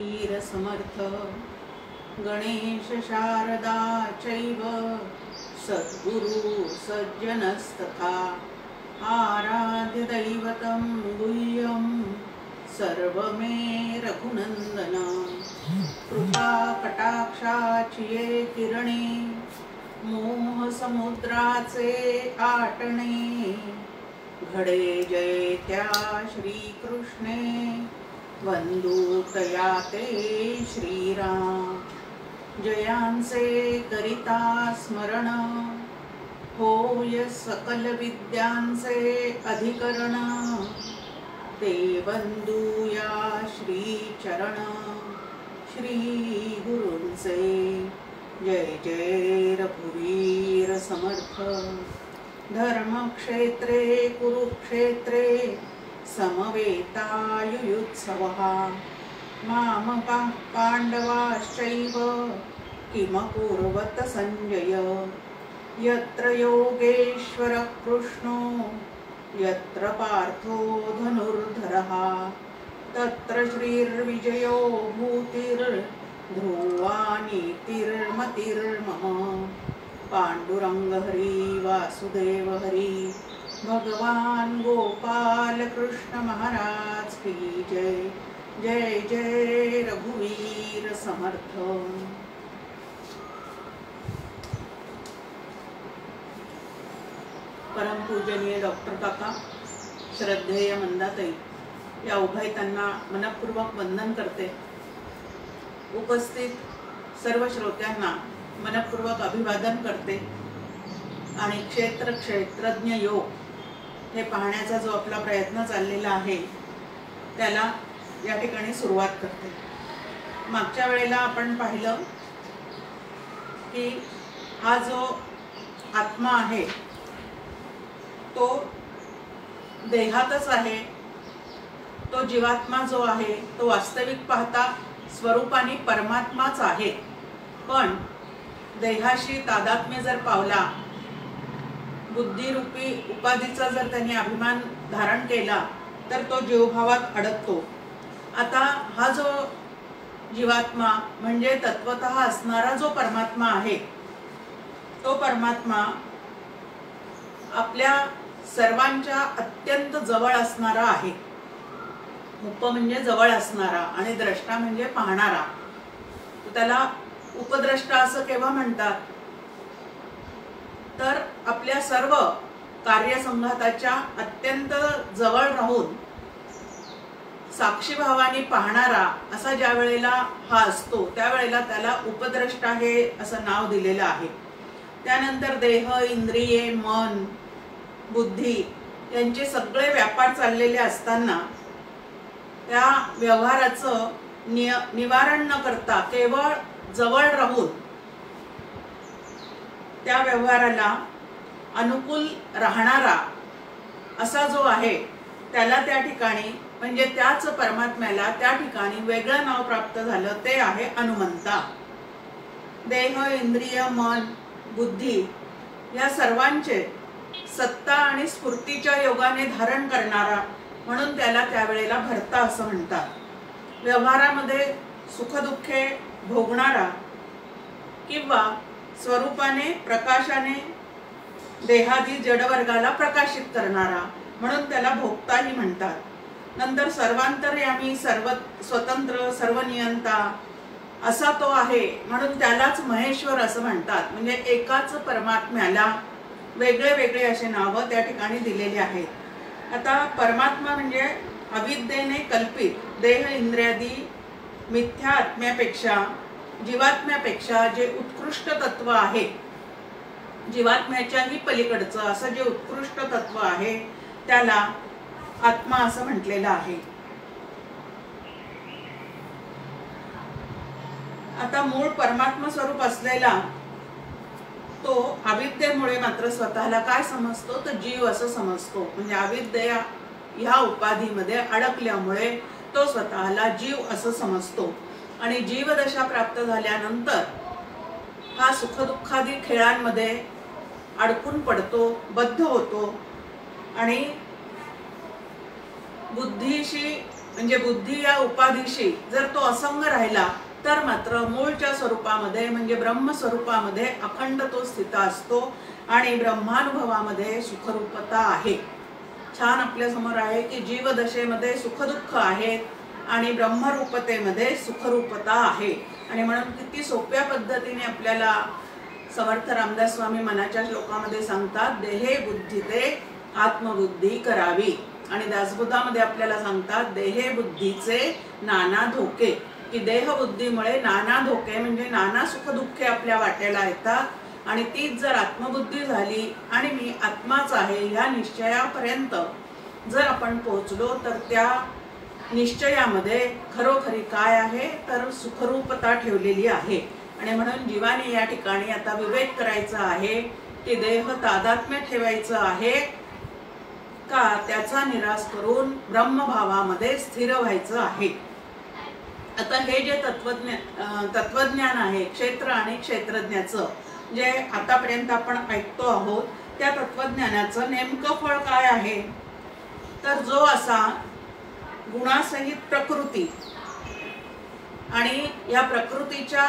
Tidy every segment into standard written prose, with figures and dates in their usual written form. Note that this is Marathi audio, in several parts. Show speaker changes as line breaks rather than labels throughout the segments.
वीर समर्थ गणेश शारदा चैव सद्गुरु सज्जनस्तथा आराध्य दैवतं गुह्यं सर्वमे रघुनंदन कृपा कटाक्षाची ये किरणे मोह समुद्राचे आटणे घडे जय त्या श्री कृष्णे वंदू तया ते श्रीराम जयांचे करिता स्मरण होय सकल विद्यांचे अधिकरण ते वंदूया श्री चरण श्री गुरूंचे जय जय रघुवीर समर्थ धर्मक्षेत्रे कुरुक्षेत्रे समवेतायुयुत्सवः मामकाः पाण्डवाश्चैव किमकुर्वत सञ्जय यत्र योगेश्वरः कृष्णो यत्र पार्थो धनुर्धरः तत्र श्रीर्विजयो भूतिर्ध्रुवा नीतिर्मतिर्मम पांडुरंग हरी वासुदेव हरी भगवान गोपाल कृष्ण महाराज की जय जय जय रघुवीर समर्थ। परमपूजनीय डॉक्टर काका, श्रद्धेय मंदाताई या उभयतांना मनपूर्वक वंदन करते। उपस्थित सर्व श्रोत्यांना मनपूर्वक अभिवादन करते आणि क्षेत्रज्ञ योग हे पाहण्याचा जो आपला प्रयत्न चाललेला आहे त्याला या ठिकाणी सुरुवात करते। मागच्या वेळेला आपण पाहिलं की हा जो आत्मा आहे तो देहातच आहे, तो जीवात्मा जो आहे तो वास्तविक पाहता स्वरूपाने परमात्माच आहे, पण देहाशी तादात्म्य जर पावला, बुद्धिरूपी उपाधीचा जर त्याने अभिमान धारण केला तर तो जीवभावात अडकतो। आता हा जो जीवात्मा म्हणजे तत्वतः असणारा जो परमात्मा आहे तो परमात्मा आपल्या सर्वांच्या अत्यंत जवळ असणारा आहे। उप म्हणजे जवळ असणारा आणि द्रष्टा म्हणजे पाहणारा। त्याला उपद्रष्टा असं केव्हा म्हणतात तर आपल्या सर्व कार्यसंघाताच्या अत्यंत जवळ राहून साक्षीभावाने पाहणारा असा ज्या वेळेला हा असतो त्यावेळेला त्याला उपद्रष्टा हे असं नाव दिलेलं आहे। त्यानंतर देह, इंद्रिये, मन, बुद्धी यांचे सगळे व्यापार चाललेले असताना त्या व्यवहाराचं निवारण न करता केवळ जवळ राहून त्या व्यवहाराला अनुकूल राहणारा असा जो आहे त्याला त्या ठिकाणी म्हणजे त्याच परमात्म्याला त्या ठिकाणी वेगळं नाव प्राप्त झालं, ते आहे हनुमंता। देह, इंद्रिय, मन, बुद्धी या सर्वांचे सत्ता आणि स्फूर्तीच्या योगाने धारण करणारा म्हणून त्याला त्यावेळेला भर्ता असं म्हणतात। व्यवहारामध्ये सुखदुःखे भोगणारा किंवा स्वरूपाने प्रकाशाने देहादी जडवर्गाला प्रकाशित करणारा म्हणून त्याला भोक्ताही म्हणतात। नंतर सर्वांतर्यामी, स्वतंत्र, सर्वनियंता असा तो आहे म्हणून त्यालाच महेश्वर असं म्हणतात। म्हणजे एकाच परमात्म्याला वेगळे वेगळे असे नावं त्या ठिकाणी दिलेले आहेत। आता परमात्मा म्हणजे अविद्येने कल्पित देह इंद्रियादी मिथ्या आत्म्यापेक्षा जीवात्म्यापेक्षा जे उत्कृष्ट तत्व आहे, जीवात्म्याच्याही पलीकडचं असं जे उत्कृष्ट तत्व आहे त्याला आत्मा असं म्हटलेलं आहे। आता मूळ परमात्मा स्वरूप असलेला तो अविद्येमुळे मात्र स्वतःला काय समजतो तर जीव असं समजतो। म्हणजे अविद्या ह्या उपाधीमध्ये अडकल्यामुळे तो स्वतःला जीव असं समजतो आणि जीवदशा प्राप्त झाल्यानंतर हा सुखदुःखादी खेळांमध्ये अडकून पडतो, बद्ध होतो आणि बुद्धीशी म्हणजे बुद्धी या उपाधीशी जर तो असंग राहिला तर मात्र मूळच्या स्वरूपामध्ये म्हणजे ब्रह्मस्वरूपामध्ये अखंड तो स्थित असतो आणि ब्रह्मानुभवामध्ये सुखरूपता आहे। छान आपल्या समोर आहे की जीवदशेमध्ये सुखदुःख आहेत आणि ब्रह्मरूपतेमध्ये सुखरूपता आहे। आणि म्हणून किती सोप्या पद्धतीने आपल्याला समर्थ रामदास स्वामी मनाच्या श्लोकामध्ये सांगतात, देहे बुद्धीते आत्मबुद्धी करावी। आणि दासबोधामध्ये आपल्याला सांगतात, देहे बुद्धीचे नाना धोके, की देहबुद्धीमुळे नाना धोके म्हणजे नाना सुखदुःखे आपल्या वाट्याला येतात। आणि तीच जर आत्मबुद्धी झाली आणि मी आत्माच आहे ह्या निश्चयापर्यंत जर आपण पोहोचलो तर त्या निश्चयामध्ये खरोखरी काय आहे तर सुखरूपता ठेवलेली आहे। आणि म्हणून जीवाने या ठिकाणी आता विवेक करायचा आहे की देह तादात्म्य ठेवायचं आहे का त्याचा निराश करून ब्रह्मभावामध्ये स्थिर व्हायचं आहे। आता हे जे तत्वज्ञान आहे क्षेत्र आणि क्षेत्रज्ञाचं जे आतापर्यंत आपण ऐकतो आहोत त्या तत्वज्ञानाचं नेमकं फळ काय आहे तर जो असा गुणासहित प्रकृती आणि या प्रकृतीच्या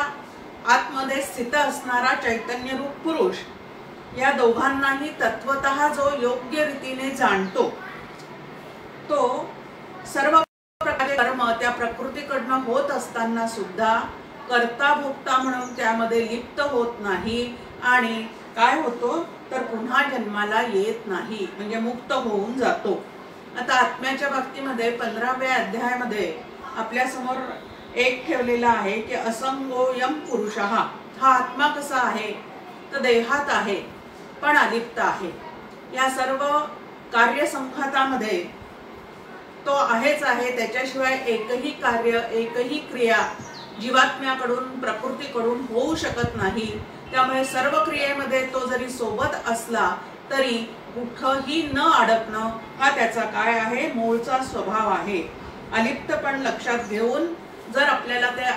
आतमध्ये स्थित असणारा चैतन्य रूप पुरुष या दोघांनाही तत्वतः जो योग्य रीतीने जाणतो तो सर्व प्रकारचे कर्म त्या प्रकृतीकडनं होत असताना सुद्धा कर्ता भोक्ता म्हणून त्यामध्ये लिप्त होत नाही आणि काय होतो तर पुन्हा जन्माला येत नाही म्हणजे मुक्त होऊन जातो। आता आत्म्याच्या बाबतीमध्ये 15व्या अध्यायामध्ये आपल्या समोर एक ठेवलेला आहे की असंगोयम पुरुषः, हा आत्मा कसा आहे तर देहात आहे पण अलिप्त आहे। या सर्व कार्यसंघातामध्ये तो आहेच आहे, त्याच्याशिवाय एकही कार्य एकही क्रिया जीवात्म्याकडून प्रकृतीकडून होऊ शकत नाही। त्यामुळे सर्व क्रियेमध्ये तो जरी सोबत असला तरी कुठंही न अडकणं हा त्याचा काय आहे मूळचा स्वभाव आहे। अलिप्त पण लक्षात घेऊन जर आपल्याला ते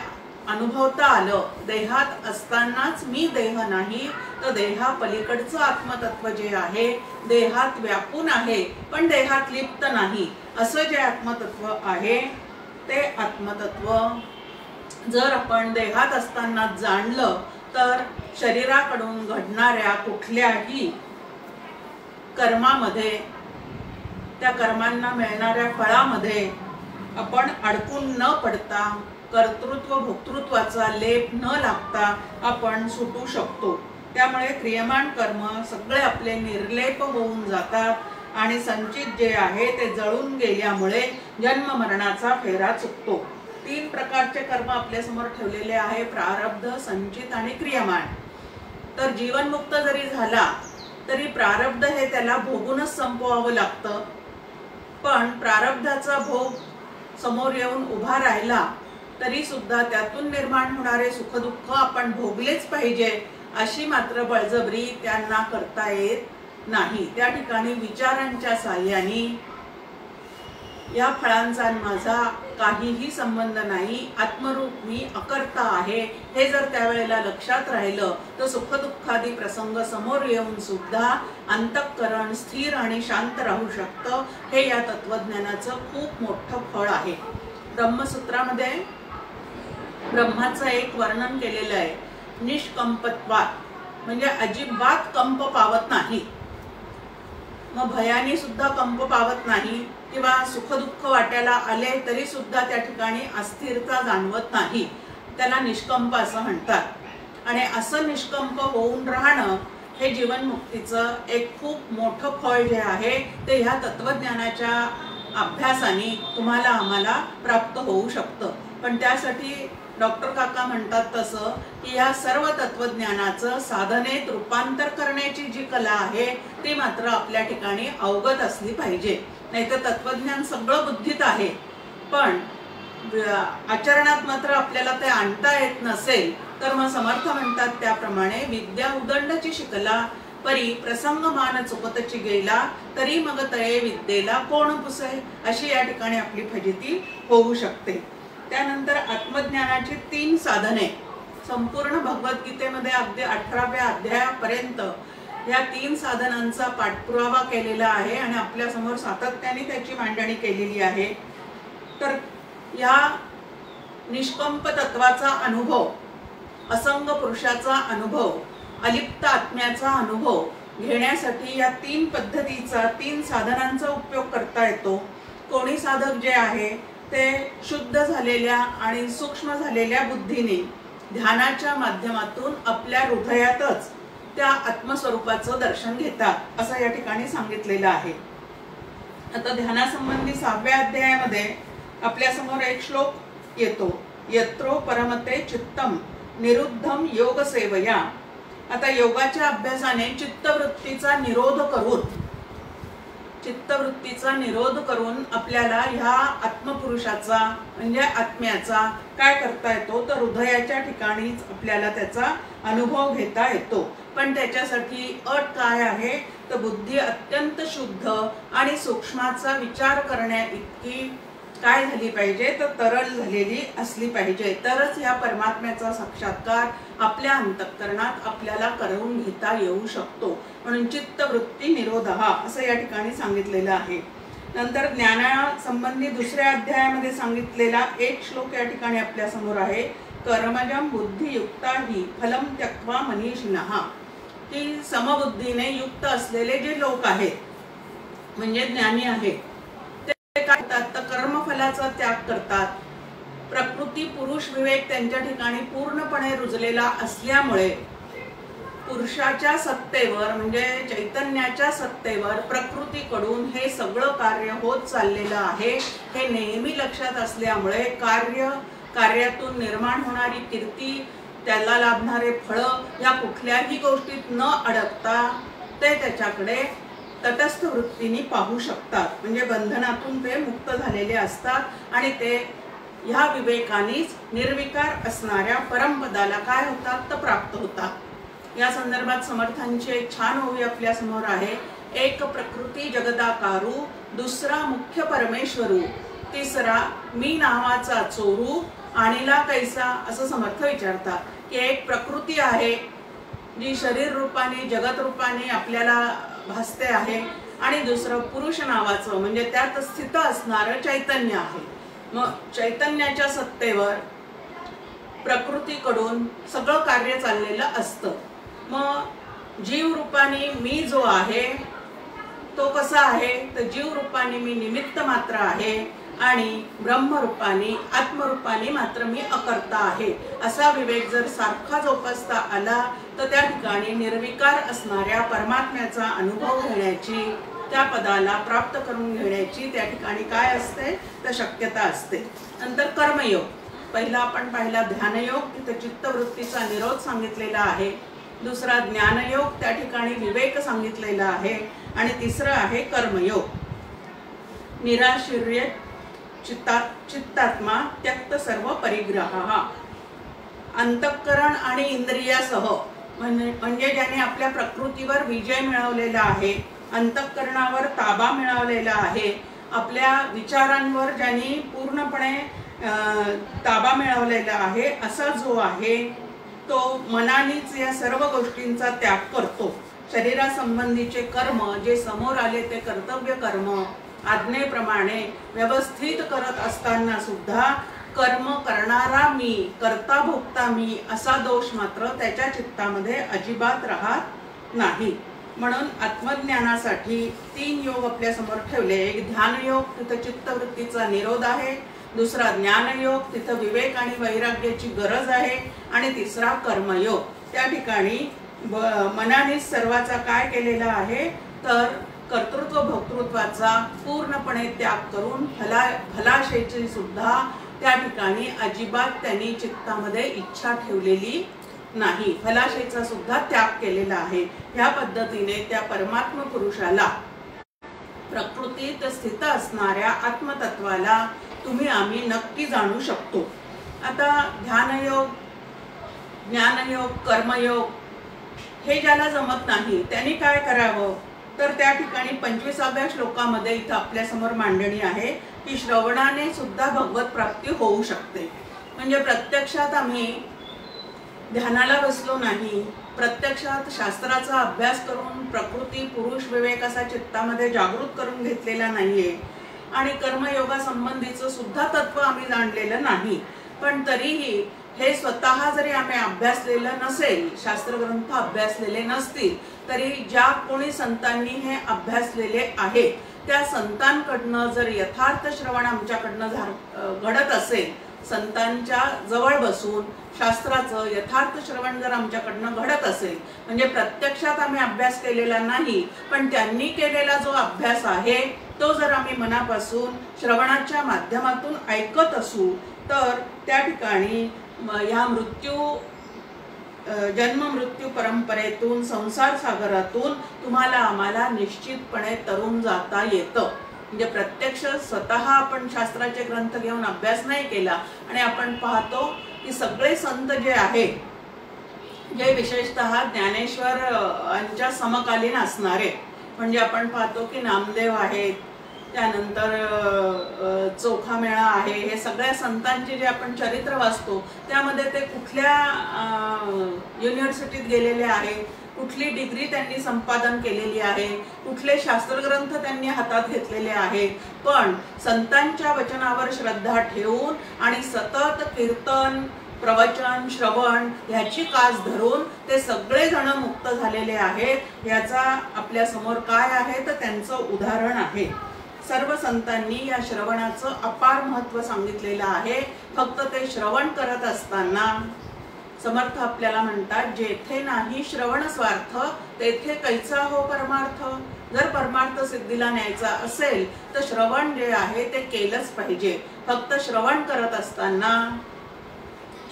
अनुभवता आलं देहात असतानाच मी देह नाही तर देहा पलीकडचं आत्मतत्व जे आहे देहात व्यापून आहे पण देहात लिप्त नाही असं जे आत्मतत्व आहे ते आत्मतत्व जर आपण देहात असताना जाणलं तर शरीराकडून घडणाऱ्या कुठल्याही कर्मामध्ये त्या कर्मांना मिळणाऱ्या फळामध्ये आपण अडकून न पडता कर्तृत्व भोक्तृत्वाचा लेप न लागता आपण सुटू शकतो। त्यामुळे क्रियमान कर्म सगळे आपले निर्लेप होऊन जातात आणि संचित जे आहे ते जळून गेल्यामुळे जन्म मरणाचा फेरा चुकतो। 3 प्रकारचे कर्म आपल्या समोर ठेवलेले आहे, प्रारब्ध, संचित आणि क्रियमान। तर जीवनमुक्त जरी झाला तरी प्रारब्ध हे त्याला भोगूनच संपवावं लागतं, पण प्रारब्धाचा भोग समोर येऊन उभा राहिला तरी सुद्धा त्यातून निर्माण होणारे सुखदुःख आपण भोगलेच पाहिजे अशी मात्र बळजबरी त्यांना करता येत नाही। त्या ठिकाणी विचारांच्या साह्याने या फळांचा माझा काहीही संबंध नाही, आत्मरूप मी अकर्ता आहे हे जर त्यावेळेला लक्षात राहिलं तर सुखदुःखादी प्रसंग समोर येऊन सुद्धा अंतःकरण स्थिर आणि शांत राहू शकतं। हे या तत्वज्ञानाचं खूप मोठं फळ आहे। ब्रह्मसूत्रामध्ये ब्रह्माचं एक वर्णन केलेलं आहे, निष्कंपत्वात म्हणजे अजिबात कंप पावत नाही। मग भयाने सुद्धा कंप पावत नाही किंवा सुखदुःख वाट्याला आले तरी सुद्धा त्या ठिकाणी अस्थिरता जाणवत नाही, त्याला निष्कंप असं म्हणतात। आणि असं निष्कंप होऊन राहणं हे जीवनमुक्तीचं एक खूप मोठं फळ जे आहे ते ह्या तत्वज्ञानाच्या अभ्यासाने तुम्हाला आम्हाला प्राप्त होऊ शकतं। पण त्यासाठी डॉक्टर काका म्हणतात तसं की या सर्व तत्वज्ञानाचं साधनेत रूपांतर करण्याची जी कला आहे ती मात्र आपल्या ठिकाणी अवगत असली पाहिजे। नाहीतर तत्वज्ञान सगळं बुद्धीत आहे पण आचरणात मात्र आपल्याला ते आणता येत नसेल तर मग समर्थ म्हणतात त्याप्रमाणे विद्या उदंडची शिकला परी प्रसंग मान चुकतची गेला तरी मग तये विद्येला कोण पुसे, अशी या ठिकाणी आपली फजिती होऊ शकते। त्यानंतर आत्मज्ञानाची 3 साधने संपूर्ण भगवद्गीतेमध्ये अगदी 18व्या अध्यायापर्यंत या 3 साधनांचा पाठपुरावा केलेला आहे आणि आपल्या समोर सातत्याने त्याची मांडणी केलेली आहे। तर या निष्कंप तत्वाचा अनुभव, असंग पुरुषाचा अनुभव, अलिप्त आत्म्याचा अनुभव घेण्यासाठी या 3 पद्धतीचा, 3 साधनांचा उपयोग करता येतो. कोणी साधक जे आहे ते शुद्ध झालेल्या आणि सूक्ष्म झालेल्या बुद्धीने ध्यानाच्या माध्यमातून आपल्या हृदयातच त्या आत्मस्वरूपाचं दर्शन घेतात असं या ठिकाणी सांगितलेलं आहे. आता ध्यानासंबंधी 6व्या अध्यायामध्ये आपल्या समोर एक श्लोक येतो, यत्रो परमते चित्तम निरुद्धम योग सेवया. आता योगाच्या अभ्यासाने चित्तवृत्तीचा निरोध करून आपल्याला ह्या आत्मपुरुषाचा म्हणजे आत्म्याचा काय करता येतो, तर हृदयाच्या ठिकाणीच आपल्याला त्याचा अनुभव घेता येतो. पण त्याच्यासाठी अट काय आहे, तर बुद्धी अत्यंत शुद्ध आणि सूक्ष्माचा विचार करण्या इतकी काय झाली पाहिजे, तर तरल झालेली असली पाहिजे. तरच या परमात्म्याचा साक्षात्कार आपल्या अंतःकरणात आपल्याला करून घेता येऊ शकतो. म्हणून चित्तवृत्ती निरोधः असं या ठिकाणी सांगितलेलं आहे. नंतर ज्ञानासंबंधी 2ऱ्या अध्यायामध्ये सांगितलेला एक श्लोक या ठिकाणी आपल्या समोर आहे, कर्मजं बुद्धियुक्ता हि फलं त्यक्त्वा मनीषिणः. की समबुद्धीने युक्त असलेले जे लोक आहेत म्हणजे ज्ञानी आहेत ते काय करतात, तर कर्मफलाचा त्याग करतात. प्रकृती पुरुष विवेक त्यांच्या ठिकाणी पूर्णपणे रुजलेला असल्यामुळे पुरुषाच्या सत्तेवर म्हणजे चैतन्याच्या सत्तेवर प्रकृतीकडून हे सगळं कार्य होत चाललेलं आहे हे नेहमी लक्षात असल्यामुळे कार्यातून निर्माण होणारी कीर्ती, त्याला लाभणारे फळं या कुठल्याही गोष्टीत न अडकता ते त्याच्याकडे तटस्थ वृत्तीने पाहू शकतात. म्हणजे बंधनातून ते मुक्त झालेले असतात आणि ते ह्या विवेकानेच निर्विकार असणाऱ्या परमपदाला काय होतात, तर प्राप्त होतात. या संदर्भात समर्थांची एक छान ओवी आपल्या समोर आहे, एक प्रकृती जगदाकारू, दुसरा मुख्य परमेश्वरू, तिसरा मी नावाचा चोरू आणिला कैसा. असं समर्थ विचारतात की एक प्रकृती आहे जी शरीर रूपाने जगत रूपाने आपल्याला भासते आहे आणि दुसरं पुरुष नावाचं म्हणजे त्यात स्थित असणारं चैतन्य आहे. मग चैतन्याच्या सत्तेवर प्रकृतीकडून सगळं कार्य चाललेलं असतं. मग जीव रूपाने मी जो आहे तो कसा आहे, तर जीव रूपाने मी निमित्त मात्र आहे आणि ब्रह्मरूपाने आत्मरूपाने मात्र मी अकर्ता आहे. असा विवेक जर सारखा जोपासता आला तर त्या ठिकाणी निर्विकार असणाऱ्या परमात्म्याचा अनुभव घेण्याची, त्या पदाला प्राप्त करून घेण्याची त्या ठिकाणी काय असते, तर शक्यता असते. नंतर कर्मयोग, पहिला आपण पाहिला ध्यानयोग, तिथे चित्तवृत्तीचा निरोध सांगितलेला आहे. दुसरा ज्ञानयोग, त्या ठिकाणी विवेक सांगितलेला आहे. आणि तिसरं आहे कर्मयोग, निराशीर्य चित्तात्मा त्यक्त सर्व परिग्रह. अंतःकरण आणि इंद्रियासह म्हणजे ज्याने आपल्या प्रकृतीवर विजय मिळवलेला आहे, अंतःकरणावर ताबा मिळवलेला आहे, आपल्या विचारांवर ज्यांनी पूर्णपणे ताबा मिळवलेला आहे, असा जो आहे तो मनानेच या सर्व गोष्टींचा त्याग करतो. शरीरासंबंधीचे कर्म जे समोर आले ते कर्तव्य कर्म आज्ञेप्रमाणे व्यवस्थित करत असताना सुद्धा कर्म करणारा मी, कर्ता भोक्ता मी असा दोष मात्र त्याच्या चित्तामध्ये अजिबात राहत नाही. म्हणून आत्मज्ञानासाठी 3 योग आपल्या समोर ठेवले. एक ध्यानयोग, तिथं चित्तवृत्तीचा निरोध आहे. दुसरा ज्ञानयोग, तिथं विवेक आणि वैराग्याची गरज आहे. आणि तिसरा कर्मयोग, त्या ठिकाणी मनाने सर्वाचा काय केलेला आहे, तर कर्तृत्व भोक्तृत्वाचा पूर्णपणे त्याग करून फलाशेची सुद्धा त्या ठिकाणी अजिबात त्यांनी चित्तामध्ये इच्छा ठेवलेली नाही, फलाशेचा सुद्धा त्याग केलेला आहे. ह्या पद्धतीने त्या परमात्म पुरुषाला, प्रकृतीत स्थित असणाऱ्या आत्मतत्वाला तुम्ही आम्ही नक्की जाणू शकतो. आता ध्यानयोग, ज्ञानयोग, कर्मयोग हे ज्याला जमत नाही त्यांनी काय करावं, तर त्या ठिकाणी 25व्या श्लोकामध्ये इथं आपल्या समोर मांडणी आहे की श्रवणाने सुद्धा भगवत प्राप्ती होऊ शकते. म्हणजे प्रत्यक्षात आम्ही ध्यानाला बसलो नाही, प्रत्यक्षात शास्त्राचा अभ्यास करून प्रकृती पुरुष विवेक असा चित्तामध्ये जागृत करून घेतलेला नाहीये, आणि कर्मयोगा संबंधीचं सुद्धा तत्व आम्ही जाणलेलं नाही। पण तरीही हे स्वतः जरी आम्ही अभ्यासलेलं नसेल, शास्त्रग्रंथ अभ्यासलेले नसतील, तरी ज्या कोणी संतांनी हे अभ्यासलेले आहे त्या संतांकडनं जर यथार्थ श्रवण आमच्याकडनं घडत असेल, संतांच्या जवळ बसून शास्त्राचं यथार्थ श्रवण जर आमच्याकडनं घडत असेल, म्हणजे प्रत्यक्षात आम्ही अभ्यास केलेला नाही पण त्यांनी केलेला जो अभ्यास आहे तो जर आम्ही मनापासून श्रवणाच्या माध्यमातून ऐकत असू, तर त्या ठिकाणी ह्या जन्म मृत्यू परंपरेतून, संसार सागरातून तुम्हाला आम्हाला निश्चितपणे तरुण जाता येतं। म्हणजे प्रत्यक्ष स्वतः आपण शास्त्राचे ग्रंथ घेऊन अभ्यास नाही केला आणि आपण पाहतो की सगळे संत जे आहे, जे विशेषतः ज्ञानेश्वर यांच्या समकालीन असणारे, म्हणजे आपण पाहतो की नामदेव आहेत, त्यानंतर चोखामेळा आहे, हे सगळ्या संतांचे जे आपण चरित्र वाचतो त्यामध्ये ते कुठल्या युनिव्हर्सिटीत गेलेले आहे, कुठली डिग्री त्यांनी संपादन केलेली आहे, कुठले शास्त्रग्रंथ त्यांनी हातात घेतलेले आहे, पण संतांच्या वचनावर श्रद्धा ठेवून आणि सतत कीर्तन, प्रवचन, श्रवण ह्याची कास धरून ते सगळे जण मुक्त झालेले आहेत। याचा आपल्या समोर काय आहे तर त्यांचं उदाहरण आहे। सर्व संतांनी या श्रवणाचं अपार महत्त्व सांगितलेलं आहे। फक्त ते श्रवण करत असताना समर्थ आपल्याला म्हणतात, जेथे नाही श्रवण स्वार्थ तेथे कैचा हो परमार्थ। जर परमार्थ सिद्धीला न्यायचा असेल तर श्रवण जे आहे ते केलंच पाहिजे। फक्त श्रवण करत असताना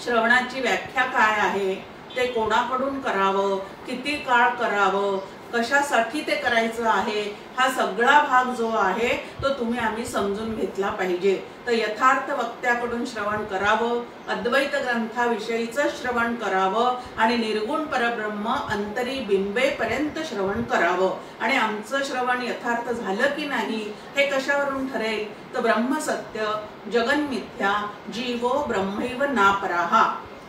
श्रवणाची व्याख्या काय आहे, ते कोणाकडून करावं, किती काळ करावं, कशासाठी ते करायचं आहे, हा सगळा भाग जो आहे तो तुम्ही आम्ही समजून घेतला पाहिजे। तर यथार्थ वक्त्याकडून श्रवण करावं, अद्वैत ग्रंथाविषयीचं श्रवण करावं आणि निर्गुण परब्रह्म अंतरी बिंबेपर्यंत श्रवण करावं। आणि आमचं श्रवण यथार्थ झालं की नाही हे कशावरून ठरेल तर ब्रह्मसत्य, जगन्मिथ्या, जीवो ब्रह्मैव नापराहा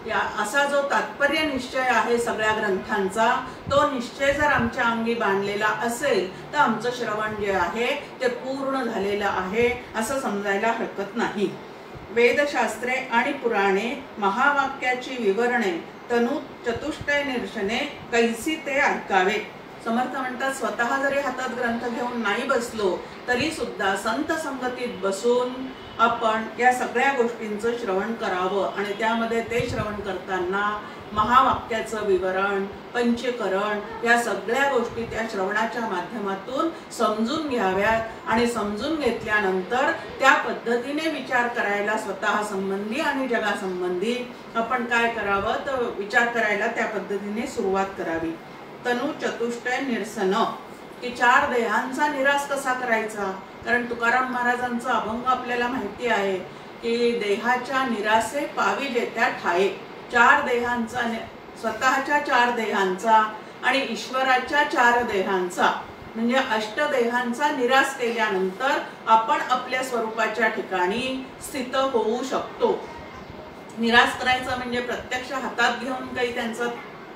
या असा जो तात्पर्य निश्चय आहे सगळ्या ग्रंथांचा, तो निश्चय जर आमच्या अंगी बांधलेला असेल तर आमचं श्रवण जे आहे ते पूर्ण झालेलं आहे असं समजायला हरकत नाही। वेदशास्त्रे आणि पुराणे, महावाक्याची विवरणे, तनु चतुष्टय निरशने कैसी ते ऐकावे। समर्थ म्हणतात, स्वतः जरी हातात ग्रंथ घेऊन नाही बसलो तरी सुद्धा संत संगतीत बसून आपण या सगळ्या गोष्टींचं श्रवण करावं आणि त्यामध्ये ते श्रवण करताना महावाक्याचं विवरण, पंचकरण या सगळ्या गोष्टी त्या श्रवणाच्या माध्यमातून समजून घ्याव्यात आणि समजून घेतल्यानंतर त्या पद्धतीने विचार करायला स्वतः संबंधी आणि जगासंबंधी आपण काय करावं तर विचार करायला त्या पद्धतीने सुरुवात करावी। तनु चतुष्टय निरसन, की चार देहांचा निराश कसा करायचा, कारण तुकाराम महाराजांचा अभंग आपल्याला माहिती आहे की देहाच्या निरासे पावी जेत्या ठाये। चार देहांचा, स्वतःच्या चार देहांचा आणि ईश्वराच्या चार देहांचा म्हणजे अष्टदेहांचा निराश केल्यानंतर आपण आपल्या स्वरूपाच्या ठिकाणी स्थित होऊ शकतो। निराश करायचा म्हणजे प्रत्यक्ष हातात घेऊन काही त्यांचा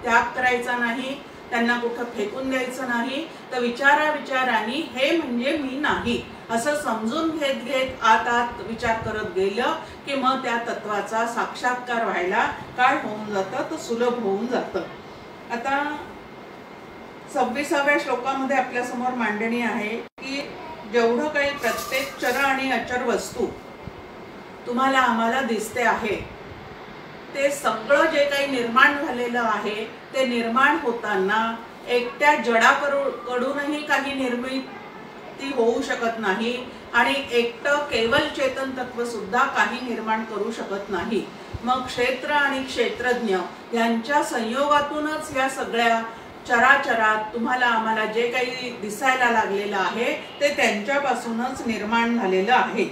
त्याग करायचा नाही, त्यांना कुठं फेकून द्यायचं नाही, तर विचारांनी हे म्हणजे मी नाही असं समजून घेत आत विचार करत गेलं की मग त्या तत्वाचा साक्षात्कार व्हायला काय होऊन जातं तर सुलभ होऊन जातं। आता 26व्या श्लोकामध्ये आपल्या समोर मांडणी आहे की जेवढं काही प्रत्येक चर आणि अचर वस्तू तुम्हाला आम्हाला दिसते आहे ते सगळं जे काही निर्माण झालेलं आहे ते निर्माण होताना एकट्या जडाकडूनही काही निर्मिती होऊ शकत नाही आणि एकटं केवल चेतन तत्व सुद्धा काही निर्माण करू शकत नाही। मग क्षेत्र आणि क्षेत्रज्ञ यांच्या संयोगातूनच या सगळ्या चराचरात तुम्हाला आम्हाला जे काही दिसायला लागलेलं आहे ते त्यांच्यापासूनच निर्माण झालेलं आहे।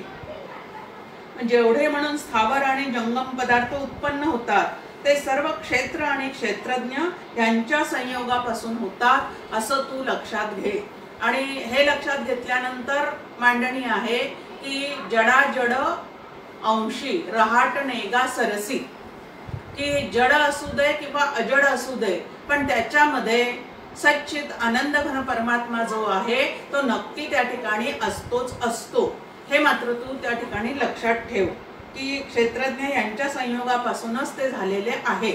जेवढे म्हणून स्थावर आणि जंगम पदार्थ उत्पन्न होतात ते सर्व क्षेत्र आणि क्षेत्रज्ञ यांच्या संयोगापासून होतात असं तू लक्षात घे। आणि हे लक्षात घेतल्यानंतर मांडणी आहे की जडा जड अंशी रहाट नेगा सरसी, की जड असू दे किंवा अजड असू दे पण त्याच्यामध्ये सच्चित आनंद घन परमात्मा जो आहे तो नक्की त्या ठिकाणी असतोच असतो। हे मात्र तू त्या ठिकाणी लक्षात ठेव की क्षेत्रज्ञ यांच्या संयोगापासूनच ते झालेले आहे।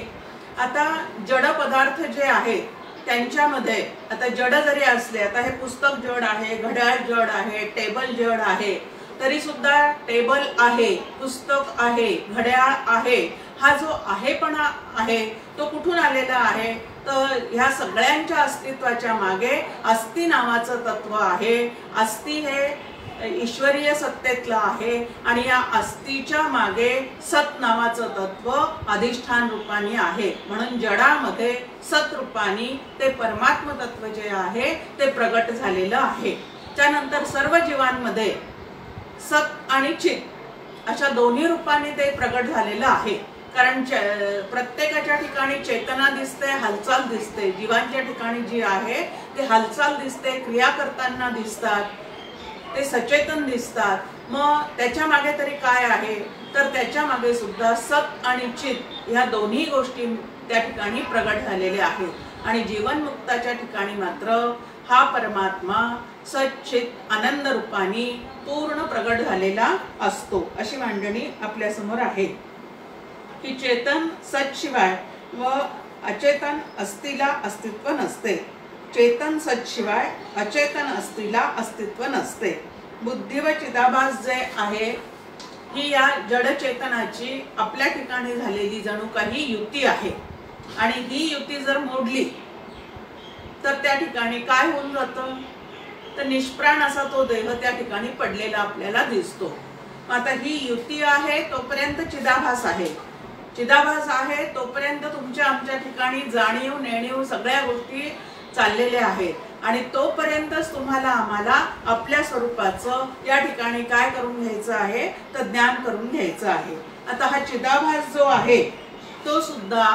आता जड पदार्थ जे आहेत त्यांच्यामध्ये आता जड जरी असले, आता हे पुस्तक जड आहे, घड्याळ जड आहे, टेबल जड आहे, तरी सुद्धा टेबल आहे, पुस्तक आहे, घड्याळ आहे, हा जो आहेपणा आहे तो कुठून आलेला आहे? तर ह्या सगळ्यांच्या अस्तित्वाच्या मागे अस्ति नावाचं तत्व आहे। अस्ति हे ईश्वरीय सत्तेतलं आहे आणि या अस्तिच्या मागे सत नावाचं तत्व अधिष्ठान रूपाने आहे। म्हणून जडामध्ये सत रूपाने ते परमात्म तत्व जे आहे ते प्रगट झालेलं आहे। त्यानंतर सर्व जीवांमध्ये सत आणि चित अशा दोन्ही रूपाने ते प्रगट झालेलं आहे। कारण प्रत्येकाच्या ठिकाणी चेतना दिसते, हालचाल दिसते। जीवांच्या ठिकाणी जी आहे ते हालचाल दिसते, क्रिया करताना दिसतात, ते सचेतन दिसतात। मग त्याच्या मागे तरी काय आहे? तर त्याच्या मागे सुद्धा सत आणि चित ह्या दोन्ही गोष्टी त्या ठिकाणी प्रगट झालेल्या आहेत। आणि जीवनमुक्ताच्या ठिकाणी मात्र हा परमात्मा सच्चित आनंद रूपाने पूर्ण प्रगट झालेला असतो। अशी मांडणी आपल्या समोर आहे की चेतन सत शिवाय व अचेतन अस्तिला अस्तित्व नसते। चेतन सत शिवाय अचेतन अस्तिला अस्तित्व नसते। बुद्धी व चिदाभास जे आहे ही या जड चेतनाची आपल्या ठिकाणी झालेली जणू काही युती आहे आणि ही युती जर मोडली तर त्या ठिकाणी काय होऊन जातं? तर निष्प्राण असा तो देह त्या ठिकाणी पडलेला आपल्याला दिसतो। आता ही युती आहे तोपर्यंत चिदाभास आहे, चिदाभास आहे तोपर्यंत तुमच्या आमच्या ठिकाणी जाणीव नेणीव सगळ्या गोष्टी चाललेल्या आहेत आणि तोपर्यंतच तुम्हाला आम्हाला आपल्या स्वरूपाचं या ठिकाणी काय करून घ्यायचं आहे? तर ज्ञान करून घ्यायचं आहे। आता हा चिदाभास जो आहे तो सुद्धा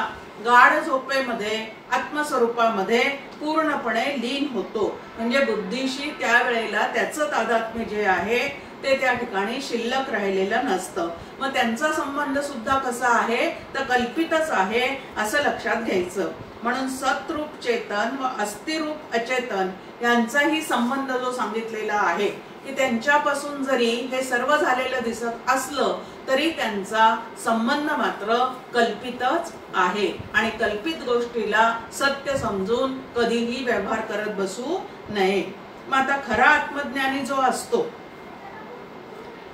गाढ झोपेमध्ये आत्मस्वरूपामध्ये पूर्णपणे लीन होतो। म्हणजे बुद्धीशी त्यावेळेला त्याचं तादात्म्य जे आहे ते त्या ठिकाणी शिल्लक राहिलेलं नसतं। मग त्यांचा संबंध सुद्धा कसा आहे? तर कल्पितच आहे असं लक्षात घ्यायचं। म्हणून सतरूप चेतन व अस्थिरूप अचेतन यांचाही संबंध जो सांगितलेला आहे की त्यांच्यापासून जरी हे सर्व झालेलं दिसत असलं तरी त्यांचा संबंध मात्र कल्पितच आहे आणि कल्पित गोष्टीला सत्य समजून कधीही व्यवहार करत बसू नये। मग आता खरा आत्मज्ञानी जो असतो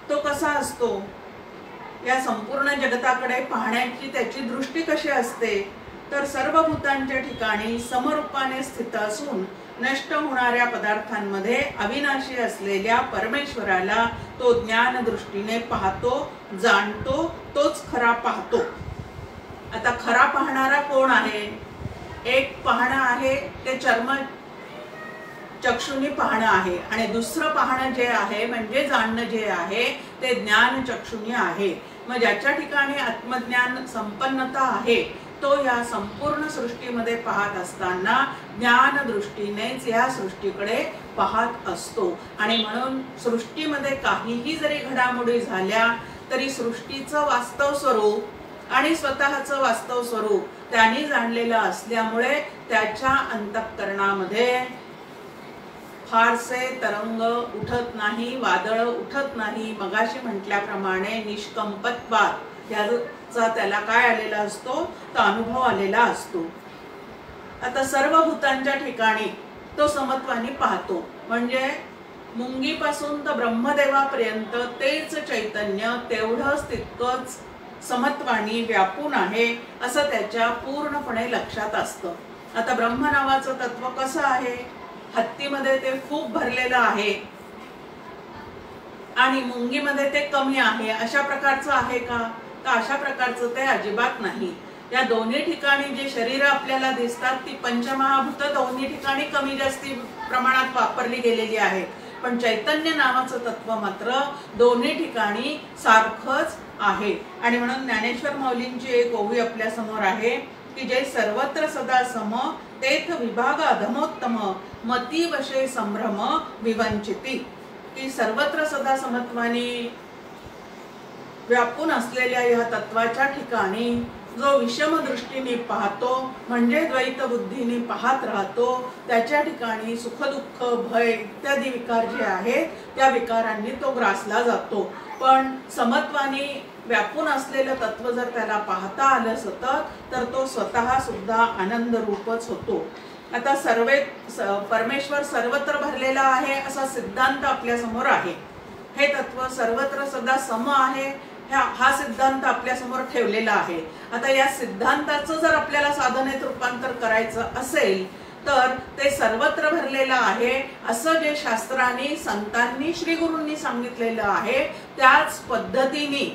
तो कसा असतो? या संपूर्ण जगताकडे पाहण्याची त्याची दृष्टी कशी असते? तर सर्व भूतांच्या ठिकाणी समरूपाने स्थित असून नष्ट होणाऱ्या पदार्थांमध्ये अविनाशी असलेल्या परमेश्वराला तो ज्ञान दृष्टीने पाहतो, जाणतो, तोच खरा पाहतो। आता खरा पाहणारा कोण आहे? एक पाहणं आहे ते चर्म चक्षुनी पाहणं आहे आणि दुसरं पाहणं जे आहे म्हणजे जाणणं जे आहे ते ज्ञान चक्षुनी आहे। मग ज्याच्या ठिकाणी आत्मज्ञान संपन्नता आहे तो या संपूर्ण सृष्टीमध्ये पाहत असताना ज्ञान दृष्टीनेच या सृष्टीकडे पाहत असतो आणि म्हणून सृष्टीमध्ये काहीही जरी घडामोडी झाल्या तरी सृष्टीचं वास्तव स्वरूप आणि स्वतःचं वास्तव स्वरूप त्यांनी जाणलेलं असल्यामुळे त्याच्या अंतःकरणामध्ये फारसे तरंग उठत नाही, वादळ उठत नाही। मगाशी म्हटल्याप्रमाणे निष्कंपत्वात याचा त्याला काय आलेला असतो? तर अनुभव आलेला असतो। आता सर्व भूतांच्या ठिकाणी तो समत्वानी पाहतो। म्हणजे मुंगीपासून तर ब्रह्मदेवापर्यंत तेच चैतन्य तेवढंच तितकंच समत्वानी व्यापून आहे असं त्याच्या पूर्णपणे लक्षात असतं। आता ब्रह्म नावाचं तत्व कसं आहे? हत्तीमध्ये ते खूप भरलेलं आहे आणि मुंगीमध्ये ते कमी आहे, अशा प्रकारचं आहे का? तर अशा प्रकारचं ते अजिबात नाही। या दोन्ही ठिकाणी जे शरीर आपल्याला दिसतात ती पंचमहाभूत दोन्ही ठिकाणी कमी जास्ती प्रमाणात वापरली गेलेली आहेत, पण चैतन्य नावाचं तत्व मात्र दोन्ही ठिकाणी सारखंच आहे। आणि म्हणून ज्ञानेश्वर माऊलींची एक ओवी आपल्या समोर आहे की जे सर्वत्र सदा सम तेथ विभाग अधमोत्तम मती वशे संभ्रम विवंचिती। की सर्वत्र सदा समत्वानी व्यापून असलेल्या या तत्वाच्या ठिकाणी जो विषम दृष्टीने पाहतो म्हणजे द्वैत बुद्धीने पाहत राहतो, त्याच्या ठिकाणी सुख दुःख भय इत्यादी विकार जे आहेत त्या विकारांनी तो ग्रासला जातो। पण समत्वाने व्यापून असलेलं तत्व जर त्याला पाहता आलं सतत तर तो स्वतः सुद्धा आनंद रूपच होतो। आता परमेश्वर सर्वत्र भरलेला आहे असा सिद्धांत आपल्या समोर आहे। हे तत्व सर्वत्र सदा सम आहे हा सिद्धांत आपल्या समोर ठेवलेला आहे। आता या सिद्धांताचं जर आपल्याला साधनेत रूपांतर करायचं असेल तर ते सर्वत्र भरलेलं आहे असं जे शास्त्रांनी संतांनी श्री गुरूंनी सांगितलेलं आहे त्याच पद्धतीने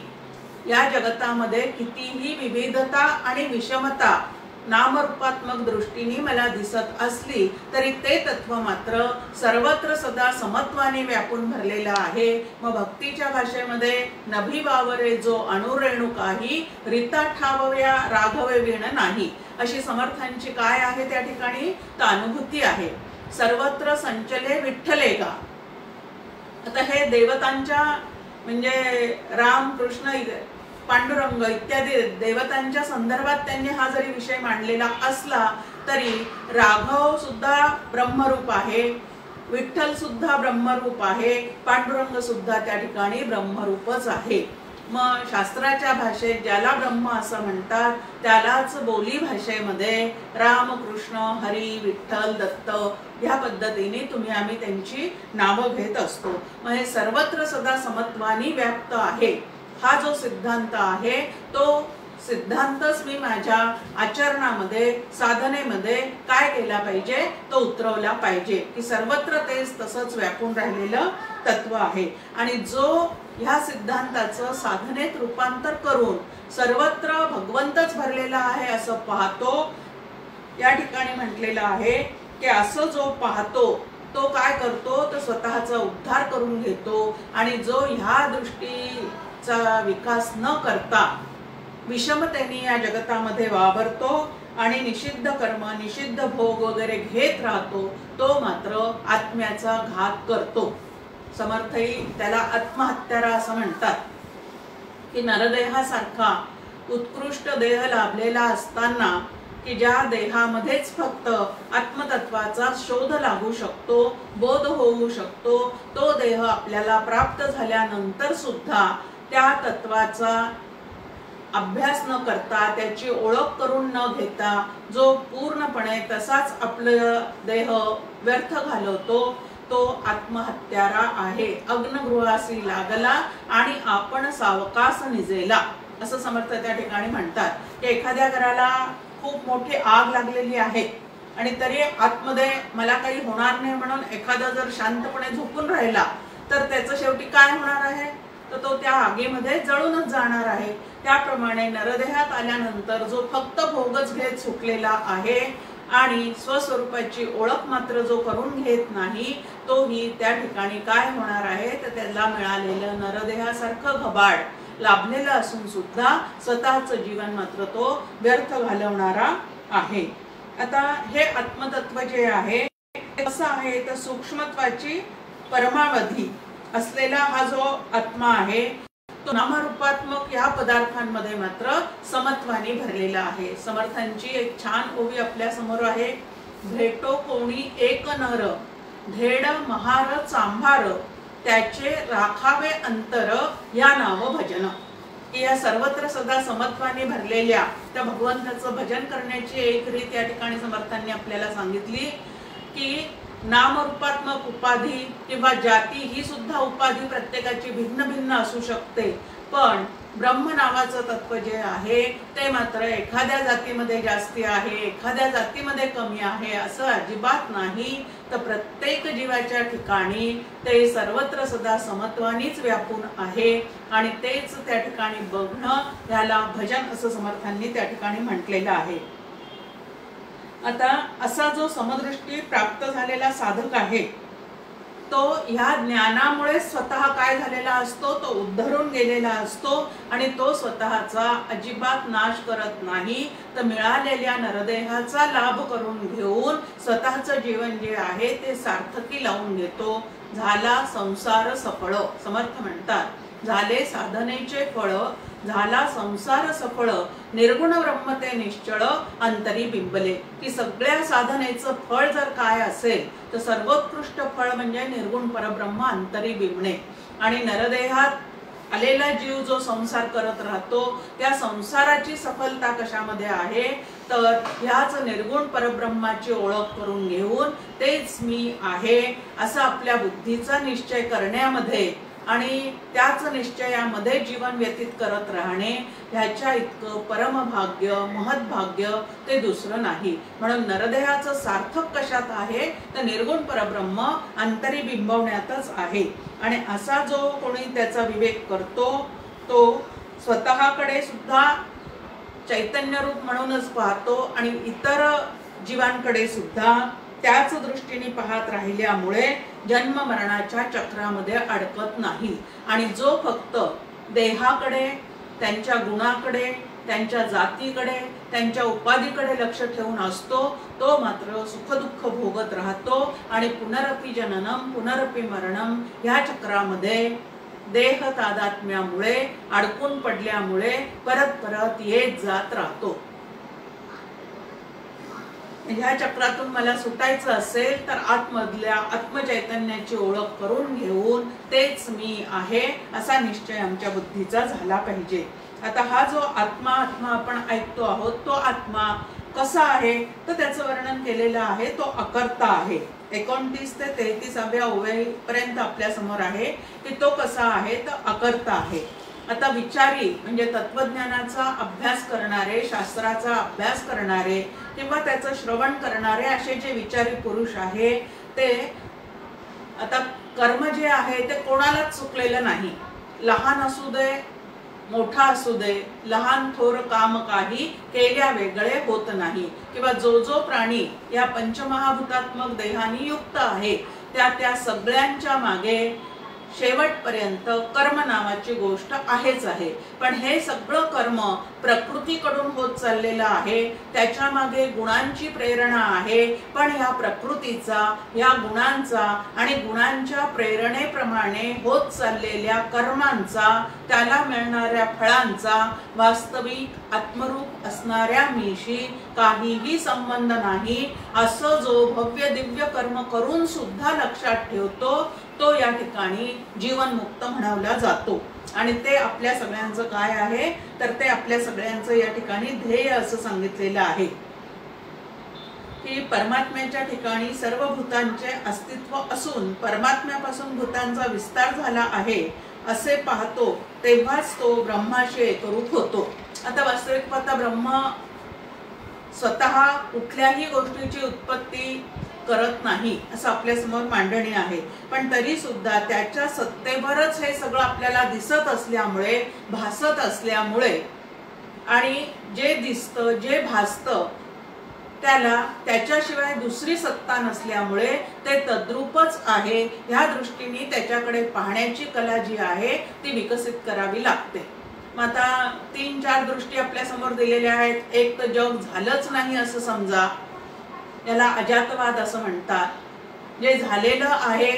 या जगतामध्ये कितीही विविधता आणि विषमता नामरूपात्मक दृष्टीने मला दिसत असली तरी ते तत्व मात्र सर्वत्र सदा समत्वाने व्यापून भरलेलं आहे। मग भक्तीच्या भाषेमध्ये नभी वावरे जो अणुरेणू काही रीता ठावव्या राघवे विण नाही अशी समर्थांची काय आहे त्या ठिकाणी तर अनुभूती आहे। सर्वत्र संचले विठ्ठले गा। आता हे देवतांच्या म्हणजे राम कृष्ण पांडुरंग इत्यादी देवतांच्या संदर्भात त्यांनी हा जरी विषय मांडलेला असला तरी राघव सुद्धा ब्रह्मरूप आहे, विठ्ठल सुद्धा ब्रह्मरूप आहे, पांडुरंग सुद्धा त्या ठिकाणी ब्रह्मरूपच आहे। मग शास्त्राच्या भाषेत ज्याला ब्रह्म असं म्हणतात त्यालाच बोली भाषेमध्ये राम कृष्ण हरी विठ्ठल दत्त ह्या पद्धतीने आम्ही त्यांची नावं घेत असतो। मग हे सर्वत्र सदा समत्वानी व्याप्त आहे हा जो सिद्धांत आहे तो सिद्धांतच मी माझ्या आचरणामध्ये साधनेमध्ये काय केला पाहिजे तो उतरवला पाहिजे की सर्वत्र तेच तसंच व्यापून राहिलेलं तत्व आहे। आणि जो ह्या सिद्धांताचं साधनेत रूपांतर करून सर्वत्र भगवंतच भरलेला आहे असं पाहतो, या ठिकाणी म्हटलेलं आहे की असं जो पाहतो तो काय करतो तर स्वतःचा उद्धार करून घेतो। आणि जो ह्या दृष्टीचा विकास न करता विषमतेने या जगतामध्ये वावरतो आणि निषिद्ध कर्म निषिद्ध भोग वगैरे घेत राहतो तो मात्र आत्म्याचा घात करतो। समर्थही त्याला आत्महत्यारा असं म्हणतात की नरदेहासारखा उत्कृष्ट देह लाभलेला असताना की ज्या देहामध्येच फक्त आत्मतत्वाचा शोध लागू शकतो बोध होऊ शकतो तो देह आपल्याला प्राप्त झाल्यानंतर सुद्धा त्या तत्वाचा अभ्यास न करता त्याची ओळख करून न घेता जो पूर्णपणे तसाच आपलं देह व्यर्थ घालवतो तो आत्महत्यारा आहे। अग्नगृहासी लागला आणि आपण सावकाश निजेला असं समर्थ त्या ठिकाणी म्हणतात की एखाद्या घराला खूप मोठी आग लागलेली आहे आणि तरी आतमध्ये मला काही होणार नाही म्हणून एखादा जर शांतपणे झोपून राहिला तर त्याचं शेवटी काय होणार आहे तर तो त्या आगीमध्ये जळूनच जाणार आहे। त्याप्रमाणे नरदेहात आल्यानंतर जो फक्त भोगच घेत सुटलेला आहे आणि स्वस्वरूपाची ओळख मात्र जो करून घेत नाही तोही त्या ठिकाणी काय होणार आहे तर त्याला मिळालेलं नरदेहासारखं घबाड लाभलेलं असून सुद्धा स्वतःचं जीवन मात्र तो व्यर्थ घालवणारा आहे। आता हे आत्मतत्व जे आहे कसं आहे तर सूक्ष्मत्वाची परमावधी असलेला हा जो आत्मा आहे तो नामरूपात्मक या पदार्थांमध्ये मात्र समत्वाने भरलेला आहे। समर्थांची एक छान ओवी आपल्या समोर आहे। भेटो कोणी एक नर धेड महार चांभार त्याचे राखावे अंतर या नाव भजन। या सर्वत्र सदा समत्वाने भरलेल्या त्या भगवंताचं भजन करण्याची एक रीत या ठिकाणी समर्थांनी आपल्याला सांगितली की नामरूपात्मक उपाधी किंवा जाती ही सुद्धा उपाधी प्रत्येकाची भिन्न भिन्न असू शकते पण ब्रह्म नावाचं तत्व जे आहे ते मात्र एखाद्या जातीमध्ये जास्ती आहे एखाद्या जातीमध्ये कमी आहे असं अजिबात नाही तर प्रत्येक जीवाच्या ठिकाणी ते सर्वत्र सदा समत्वानीच व्यापून आहे आणि तेच त्या ठिकाणी बघणं याला भजन असं समर्थांनी त्या ठिकाणी म्हटलेलं आहे। आता असा जो समदृष्टी प्राप्त झालेला साधक आहे तो ह्या ज्ञानामुळे स्वतः काय झालेला असतो तो उद्धरून गेलेला असतो आणि तो स्वतःचा अजिबात नाश करत नाही तर मिळालेल्या नरदेहाचा लाभ करून घेऊन स्वतःचं जीवन जे आहे ते सार्थकी लावून घेतो। झाला संसार सफळ समर्थ म्हणतात झाले साधनेचे फळ, झाला संसार सफळ, निर्गुण ब्रह्म ते निश्चळ, अंतरी बिंबले. की सगळ्या साधनेचं फळ जर काय असेल तर सर्वोत्कृष्ट फळ म्हणजे निर्गुण परब्रह्म अंतरी बिंबणे. आणि नरदेहात आलेला जीव जो संसार करत राहतो त्या संसाराची सफलता कशामध्ये आहे तर ह्याच निर्गुण परब्रह्माची ओळख करून घेऊन तेच मी आहे असं आपल्या बुद्धीचा निश्चय करण्यामध्ये आणि त्याच निश्चयामध्ये जीवन व्यतीत करत राहणे, ह्याच्या इतकं परमभाग्य महत्भाग्य ते दुसरं नाही. म्हणून नरदेहाचं सार्थक कशात आहे तर निर्गुण परब्रह्म अंतरी बिंबवण्यातच आहे. आणि असा जो कोणी त्याचा विवेक करतो तो स्वतःकडे सुद्धा चैतन्य रूप म्हणूनच पाहतो आणि इतर जीवांकडे सुद्धा त्याच दृष्टीने पाहत राहिल्यामुळे जन्म मरणाच्या चक्रामध्ये अडकत नाही. आणि जो फक्त देहाकडे, त्यांच्या गुणाकडे, त्यांच्या जातीकडे, त्यांच्या उपाधीकडे लक्ष ठेवून असतो तो मात्र सुखदुःख भोगत राहतो आणि पुनरपि जननम पुनरपि मरणम ह्या चक्रामध्ये देह तादात्म्यामुळे अडकून पडल्यामुळे परत परत येत जात राहतो. ह्या चक्रातून मला सुटायचं असेल तर आतमधल्या आत्मचैतन्याची ओळख करून घेऊन तेच मी आहे असा निश्चय आमच्या बुद्धीचा झाला पाहिजे. आता हा जो आत्मा आत्मा आपण ऐकतो आहोत तो आत्मा कसा आहे तर त्याचं वर्णन केलेलं आहे. तो अकर्ता आहे. 29 ते 33व्या ओव्यापर्यंत आपल्या समोर आहे की तो कसा आहे तर अकर्ता आहे. आता विचारी म्हणजे तत्वज्ञानाचा अभ्यास करणारे, शास्त्राचा अभ्यास करणारे किंवा त्याचं श्रवण करणारे असे जे विचारी पुरुष आहे ते आता कर्म जे आहे ते कोणालाच चुकलेलं नाही. लहान असू दे मोठा असू दे, लहान थोर काम काही केल्या वेगळे होत नाही. किंवा जो जो प्राणी या पंचमहाभूतात्मक देहानी युक्त आहे त्या सगळ्यांच्या मागे शेवटपर्यंत कर्म नावाची गोष्ट आहेच आहे. पण हे सगळं कर्म प्रकृतीकडून होत चाललेलं आहे. त्याच्या मागे गुणांची प्रेरणा आहे. पण या प्रकृतीचा, या गुणांचा आणि गुणांच्या प्रेरणेप्रमाणे होत चाललेल्या कर्मांचा, त्याला मिळणाऱ्या फळांचा वास्तविक आत्मरूप असणाऱ्या मीशी काहीही संबंध नाही. असं जो भव्य दिव्य कर्म करून सुद्धा लक्षात ठेवतो तो या ठिकाणी जीवनमुक्त म्हणावला जातो. आणि ते आपल्या सगळ्यांचं काय आहे तर ते आपल्या सगळ्यांचं या ठिकाणी ध्येय असं सांगितलेलं आहे की परमात्म्याच्या ठिकाणी सर्व भूतांचे अस्तित्व असून परमात्म्यापासून भूतांचा विस्तार झाला आहे असे पाहतो तेव्हाच तो ब्रह्माशी एकरूप होतो. आता वास्तविक पाहता ब्रह्म स्वतः कुठल्याही गोष्टीची उत्पत्ती करत नाही असं आपल्या समोर मांडणी आहे. पण तरी सुद्धा त्याच्या सत्तेवरच हे सगळं आपल्याला दिसत असल्यामुळे, भासत असल्यामुळे आणि जे दिसतं जे भासतं त्याला त्याच्याशिवाय दुसरी सत्ता नसल्यामुळे ते तद्रूपच आहे. ह्या दृष्टीने त्याच्याकडे पाहण्याची कला जी आहे ती विकसित करावी लागते. मग आता 3-4 दृष्टी आपल्या समोर दिलेल्या आहेत. एक तर जग झालंच नाही असं समजा, याला अजातवाद असं म्हणतात. जे झालेलं आहे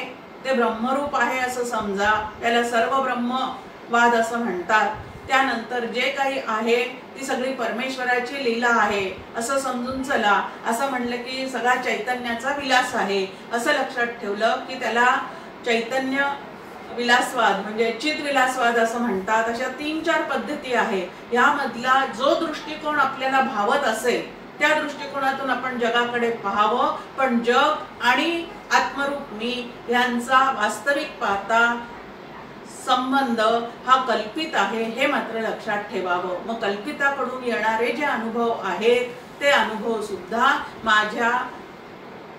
ते ब्रह्मरूप आहे असं समजा, याला सर्व ब्रह्मवाद असं म्हणतात. त्यानंतर जे काही आहे ती सगळी परमेश्वराची लीला आहे असं समजून चला. असं म्हणलं की सगळा चैतन्याचा विलास आहे असं लक्षात ठेवलं की त्याला चैतन्य विलासवाद म्हणजे चित विलासवाद असं म्हणतात. अशा 3-4 पद्धती आहे. यामधला जो दृष्टिकोन आपल्याला भावत असेल त्या दृष्टिकोनातून आपण जगाकडे पाहावं. पण जग आणि आत्मरूप मी यांचा वास्तविक पाहता संबंध हा कल्पित आहे हे मात्र लक्षात ठेवावं. मग कल्पिताकडून येणारे जे अनुभव आहेत ते अनुभव सुद्धा माझ्या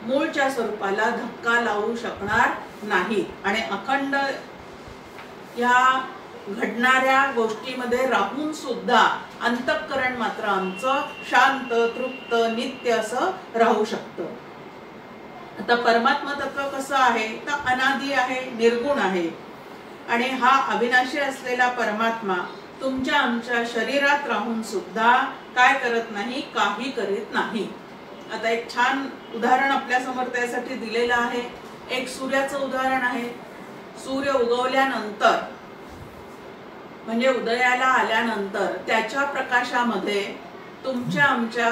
मूळच्या स्वरूपाला धक्का लावू शकणार नाही. आणि अखंड या घडणाऱ्या गोष्टीमध्ये राहून सुद्धा अंतःकरण मात्र आमचं शांत तृप्त नित्य असं राहू शकतं. आता परमात्मा तत्व कसं आहे तर अनादी आहे, निर्गुण आहे. आणि हा अविनाशी असलेला परमात्मा तुमच्या आमच्या शरीरात राहून सुद्धा काय करत नाही, काही करीत नाही. आता एक छान उदाहरण आपल्या समोर त्यासाठी दिलेलं आहे. एक सूर्याचं उदाहरण आहे. सूर्य उगवल्यानंतर म्हणजे उदयाला आल्यानंतर त्याच्या प्रकाशामध्ये तुमच्या आमच्या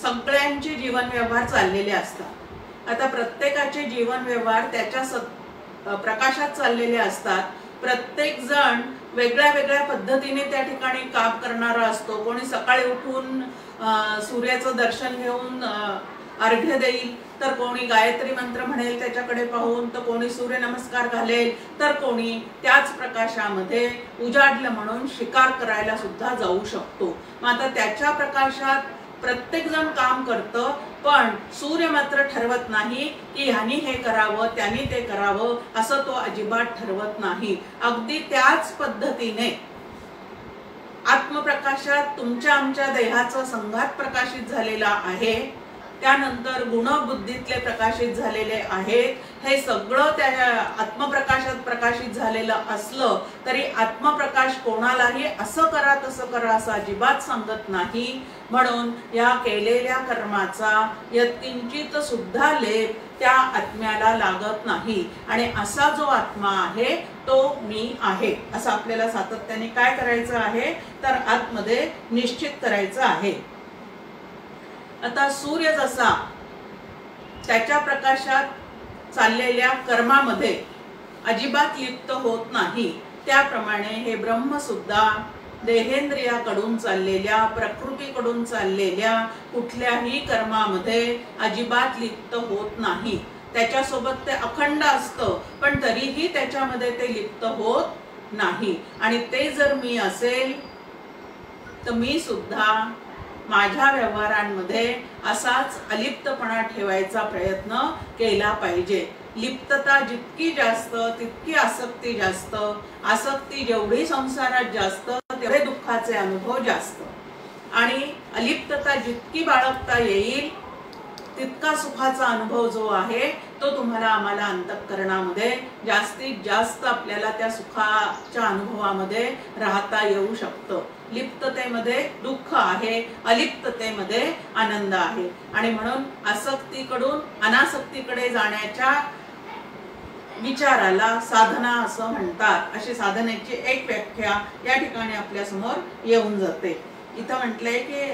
सगळ्यांचे जीवन व्यवहार चाललेले असतात। आता प्रत्येकाचे जीवन व्यवहार त्याच्या प्रकाशात चाललेले असतात। प्रत्येक जण वेगळ्या वेगळ्या पद्धतीने त्या ठिकाणी काम करणारा असतो। कोणी सकाळी उठून सूर्याचं दर्शन घेऊन अर्घ्य देईल, तर कोणी गायत्री मंत्र म्हणेल त्याच्याकडे पाहून, तर कोणी सूर्य नमस्कार घालेल, तर कोणी त्याच प्रकाशामध्ये उजाडलं म्हणून शिकार करायला सुद्धा जाऊ शकतो। मग आता त्याच्या प्रकाशात प्रत्येक जण काम करतं, पण सूर्य मात्र ठरवत नाही की ह्यानी हे करावं त्यांनी ते करावं, असं तो अजिबात ठरवत नाही। अगदी त्याच पद्धतीने आत्मप्रकाशात तुमच्या आमच्या देहाचं संघात प्रकाशित झालेला आहे, त्यानंतर गुणबुद्धीतले प्रकाशित झालेले आहेत। हे सगळं त्या आत्मप्रकाशात प्रकाशित झालेलं असलं तरी आत्मप्रकाश कोणालाही असं करा तसं करा असं अजिबात सांगत नाही। म्हणून या केलेल्या कर्माचा यत्किंचित सुद्धा लेप त्या आत्म्याला लागत नाही। आणि असा जो आत्मा आहे तो मी आहे असं आपल्याला सातत्याने काय करायचं आहे, तर आतमध्ये निश्चित करायचं आहे। आता सूर्य जसा त्याच्या प्रकाशात चाललेल्या कर्मामध्ये अजिबात लिप्त होत नाही, त्याप्रमाणे हे ब्रह्म सुद्धा देहेंद्रियाकडून चाललेल्या प्रकृतीकडून चाललेल्या कुठल्याही कर्मामध्ये अजिबात लिप्त होत नाही। त्याच्यासोबत ते अखंड असतं, पण तरीही त्याच्यामध्ये ते लिप्त होत नाही। आणि ते जर मी असेल तर मी सुद्धा माझ्या व्यवहारांमध्ये असाच अलिप्तपणा ठेवायचा प्रयत्न केला पाहिजे। लिप्तता जितकी जास्त तितकी आसक्ती जास्त, आसक्ती जेवढी संसारात जास्त तेवढे दुःखाचे अनुभव जास्त, आणि अलिप्तता जितकी बाळगता येईल तितका सुखाचा अनुभव जो आहे तो तुम्हाला आम्हाला अंतःकरणामध्ये जास्तीत जास्त आपल्याला त्या सुखाच्या अनुभवामध्ये राहता येऊ शकतं। लिप्ततेमध्ये दुःख आहे, अलिप्ततेमध्ये आनंद आहे। आणि म्हणून आसक्तीकडून अनासक्तीकडे जाण्याच्या विचाराला साधना असं म्हणतात। अशी साधनेची एक व्याख्या या ठिकाणी आपल्या समोर येऊन जाते। इथं म्हटलंय की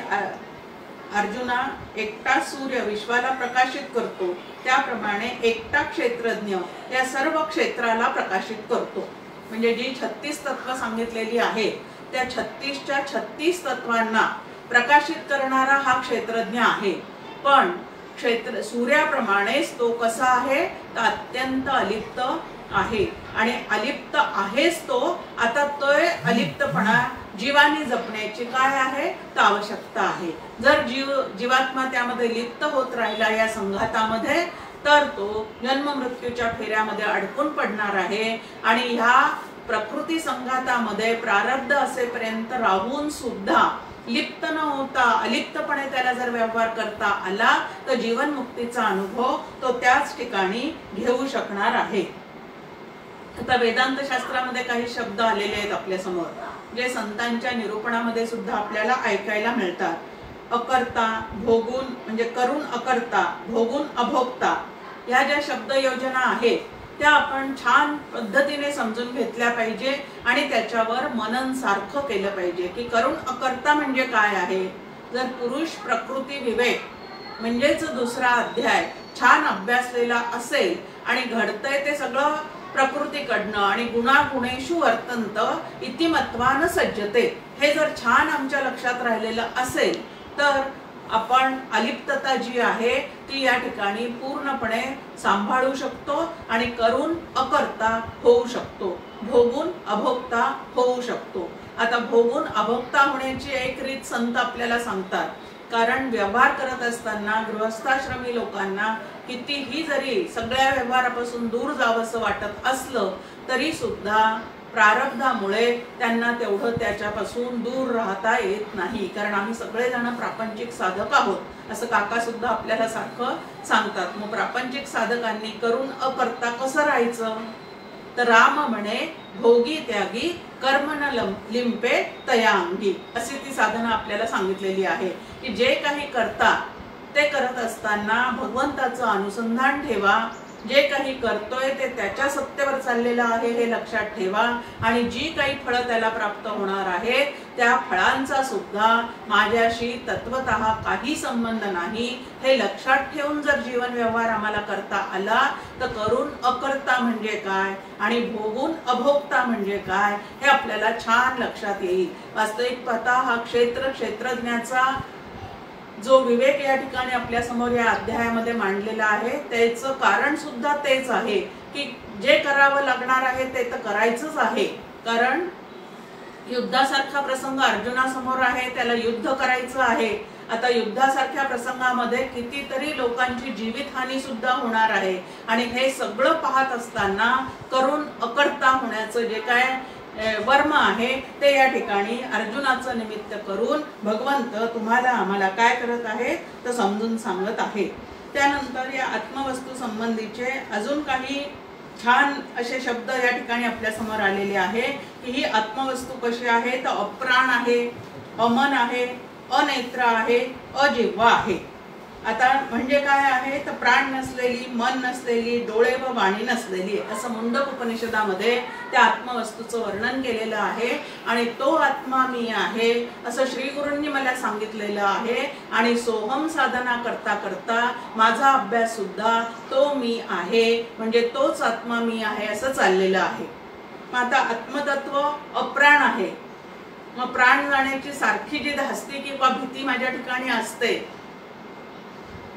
अर्जुना, एकटा सूर्य विश्वाला प्रकाशित करतो, त्याप्रमाणे एकटा क्षेत्रज्ञ या सर्व क्षेत्राला प्रकाशित करतो। म्हणजे जी 36 तत्व सांगितलेली आहेत त्या 36च्या 36 तत्वांना प्रकाशित करणारा हा क्षेत्रज्ञ आहे। पण क्षेत्र सूर्याप्रमाणेच तो कसा आहे, तर अत्यंत अलिप्त आहे। आणि अलिप्त आहेच तो। आता तो अलिप्तपणा जीवानी जपण्याची काय आहे तर आवश्यकता आहे। जर जीवात्मा त्यामध्ये लिप्त होत राहिला या संघातामध्ये, तर तो जन्म मृत्यूच्या फेऱ्यामध्ये अडकून पडणार आहे। आणि ह्या प्रकृती संघातामध्ये प्रारब्ध असेपर्यंत राहून सुद्धा लिप्त न होता अलिप्तपणे त्याला जर व्यवहार करता आला तर जीवन मुक्तीचा अनुभव तो त्याच ठिकाणी घेऊ शकणार आहे। आता वेदांत शास्त्रामध्ये काही शब्द आलेले आहेत आपल्या समोर, जे संतांच्या निरूपणामध्ये सुद्धा आपल्याला ऐकायला मिळतात। अकर्ता, भोगून म्हणजे करून अकर्ता, भोगून अभोक्ता, ह्या ज्या शब्द योजना आहेत त्या आपण छान पद्धतीने समजून घेतल्या पाहिजे आणि त्याच्यावर मनन सारखं केलं पाहिजे की करून अकर्ता म्हणजे काय आहे। जर पुरुष प्रकृती विवेक म्हणजेच दुसरा अध्याय छान अभ्यासलेला असेल आणि घडतंय ते सगळं प्रकृतीकडनं आणि गुणागुणेषु वर्तन्त इतिमत्वान सज्जते, हे जर छान आमच्या लक्षात राहिलेलं असेल तर आपण अलिप्तता जी आहे ती या ठिकाणी पूर्णपणे सांभाळू शकतो आणि करून अकर्ता होऊ शकतो, भोगून अभोक्ता होऊ शकतो। आता भोगून अभोक्ता होण्याची एक रीत संत आपल्याला सांगतात, कारण व्यवहार करत असताना गृहस्थाश्रमी लोकांना कितीही जरी सगळ्या व्यवहारापासून दूर जावंसं वाटत असलं तरी सुद्धा प्रारब्धामुळे त्यांना तेवढं त्याच्यापासून दूर राहता येत नाही, कारण आम्ही सगळेजण प्रापंचिक साधक आहोत असं काका सुद्धा आपल्याला सारखं सांगतात। मग प्रापंचिक साधकांनी करून अकर्ता कसं राहायचं, तर राम म्हणे भोगी त्यागी कर्म न लिंपे तयांगी, अशी ती साधना आपल्याला सांगितलेली आहे की जे काही करता ते करत असताना भगवंताचं अनुसंधान ठेवा, जे काही करतोय ते त्याच्या सत्तेवर चाललेलं आहे हे लक्षात ठेवा, आणि जी काही फळं त्याला प्राप्त होणार आहेत त्या फळांचा सुद्धा माझ्याशी तत्वतः काही संबंध नाही हे लक्षात ठेवून जर जीवन व्यवहार आम्हाला करता आला तर करून अकर्ता म्हणजे काय आणि भोगून अभोक्ता म्हणजे काय हे आपल्याला छान लक्षात येईल। वास्तविक पाहता हा क्षेत्रज्ञाचा जो विवेक या ठिकाणी आपल्या समोर या अध्यायामध्ये मांडलेला आहे त्याचं कारण सुद्धा तेच आहे की जे करावं लागणार आहे ते तर करायचंच आहे, कारण युद्धासारखा प्रसंग अर्जुनासमोर आहे, त्याला युद्ध करायचं आहे। आता युद्धासारख्या प्रसंगामध्ये कितीतरी लोकांची जीवितहानी सुद्धा होणार आहे आणि हे सगळं पाहत असताना करून अकर्ता होण्याचं जे काय वर्म आहे ते या ठिकाणी अर्जुनाचं निमित्त करून भगवंत तुम्हाला आम्हाला काय करत आहे तर समजून सांगत आहे। त्यानंतर या आत्मवस्तू संबंधीचे अजून काही छान असे शब्द या ठिकाणी आपल्या समोर आलेले आहे की ही आत्मवस्तू कशी आहे तर अप्राण आहे, अमन आहे, अनेत्र आहे, अजिव्हा आहे। आता म्हणजे काय आहे तर प्राण नसलेली, मन नसलेली, डोळे व वाणी नसलेली असं मुंडक उपनिषदामध्ये त्या आत्मवस्तूचं वर्णन केलेलं आहे आणि तो आत्मा मी आहे असं श्री गुरूंनी मला सांगितलेलं आहे आणि सोहम साधना करता करता माझा अभ्यास सुद्धा तो मी आहे म्हणजे तोच आत्मा मी आहे असं चाललेलं आहे। आता आत्मतत्व अप्राण आहे, मग प्राण जाण्याची सारखी जी धास्ती किंवा भीती माझ्या ठिकाणी असते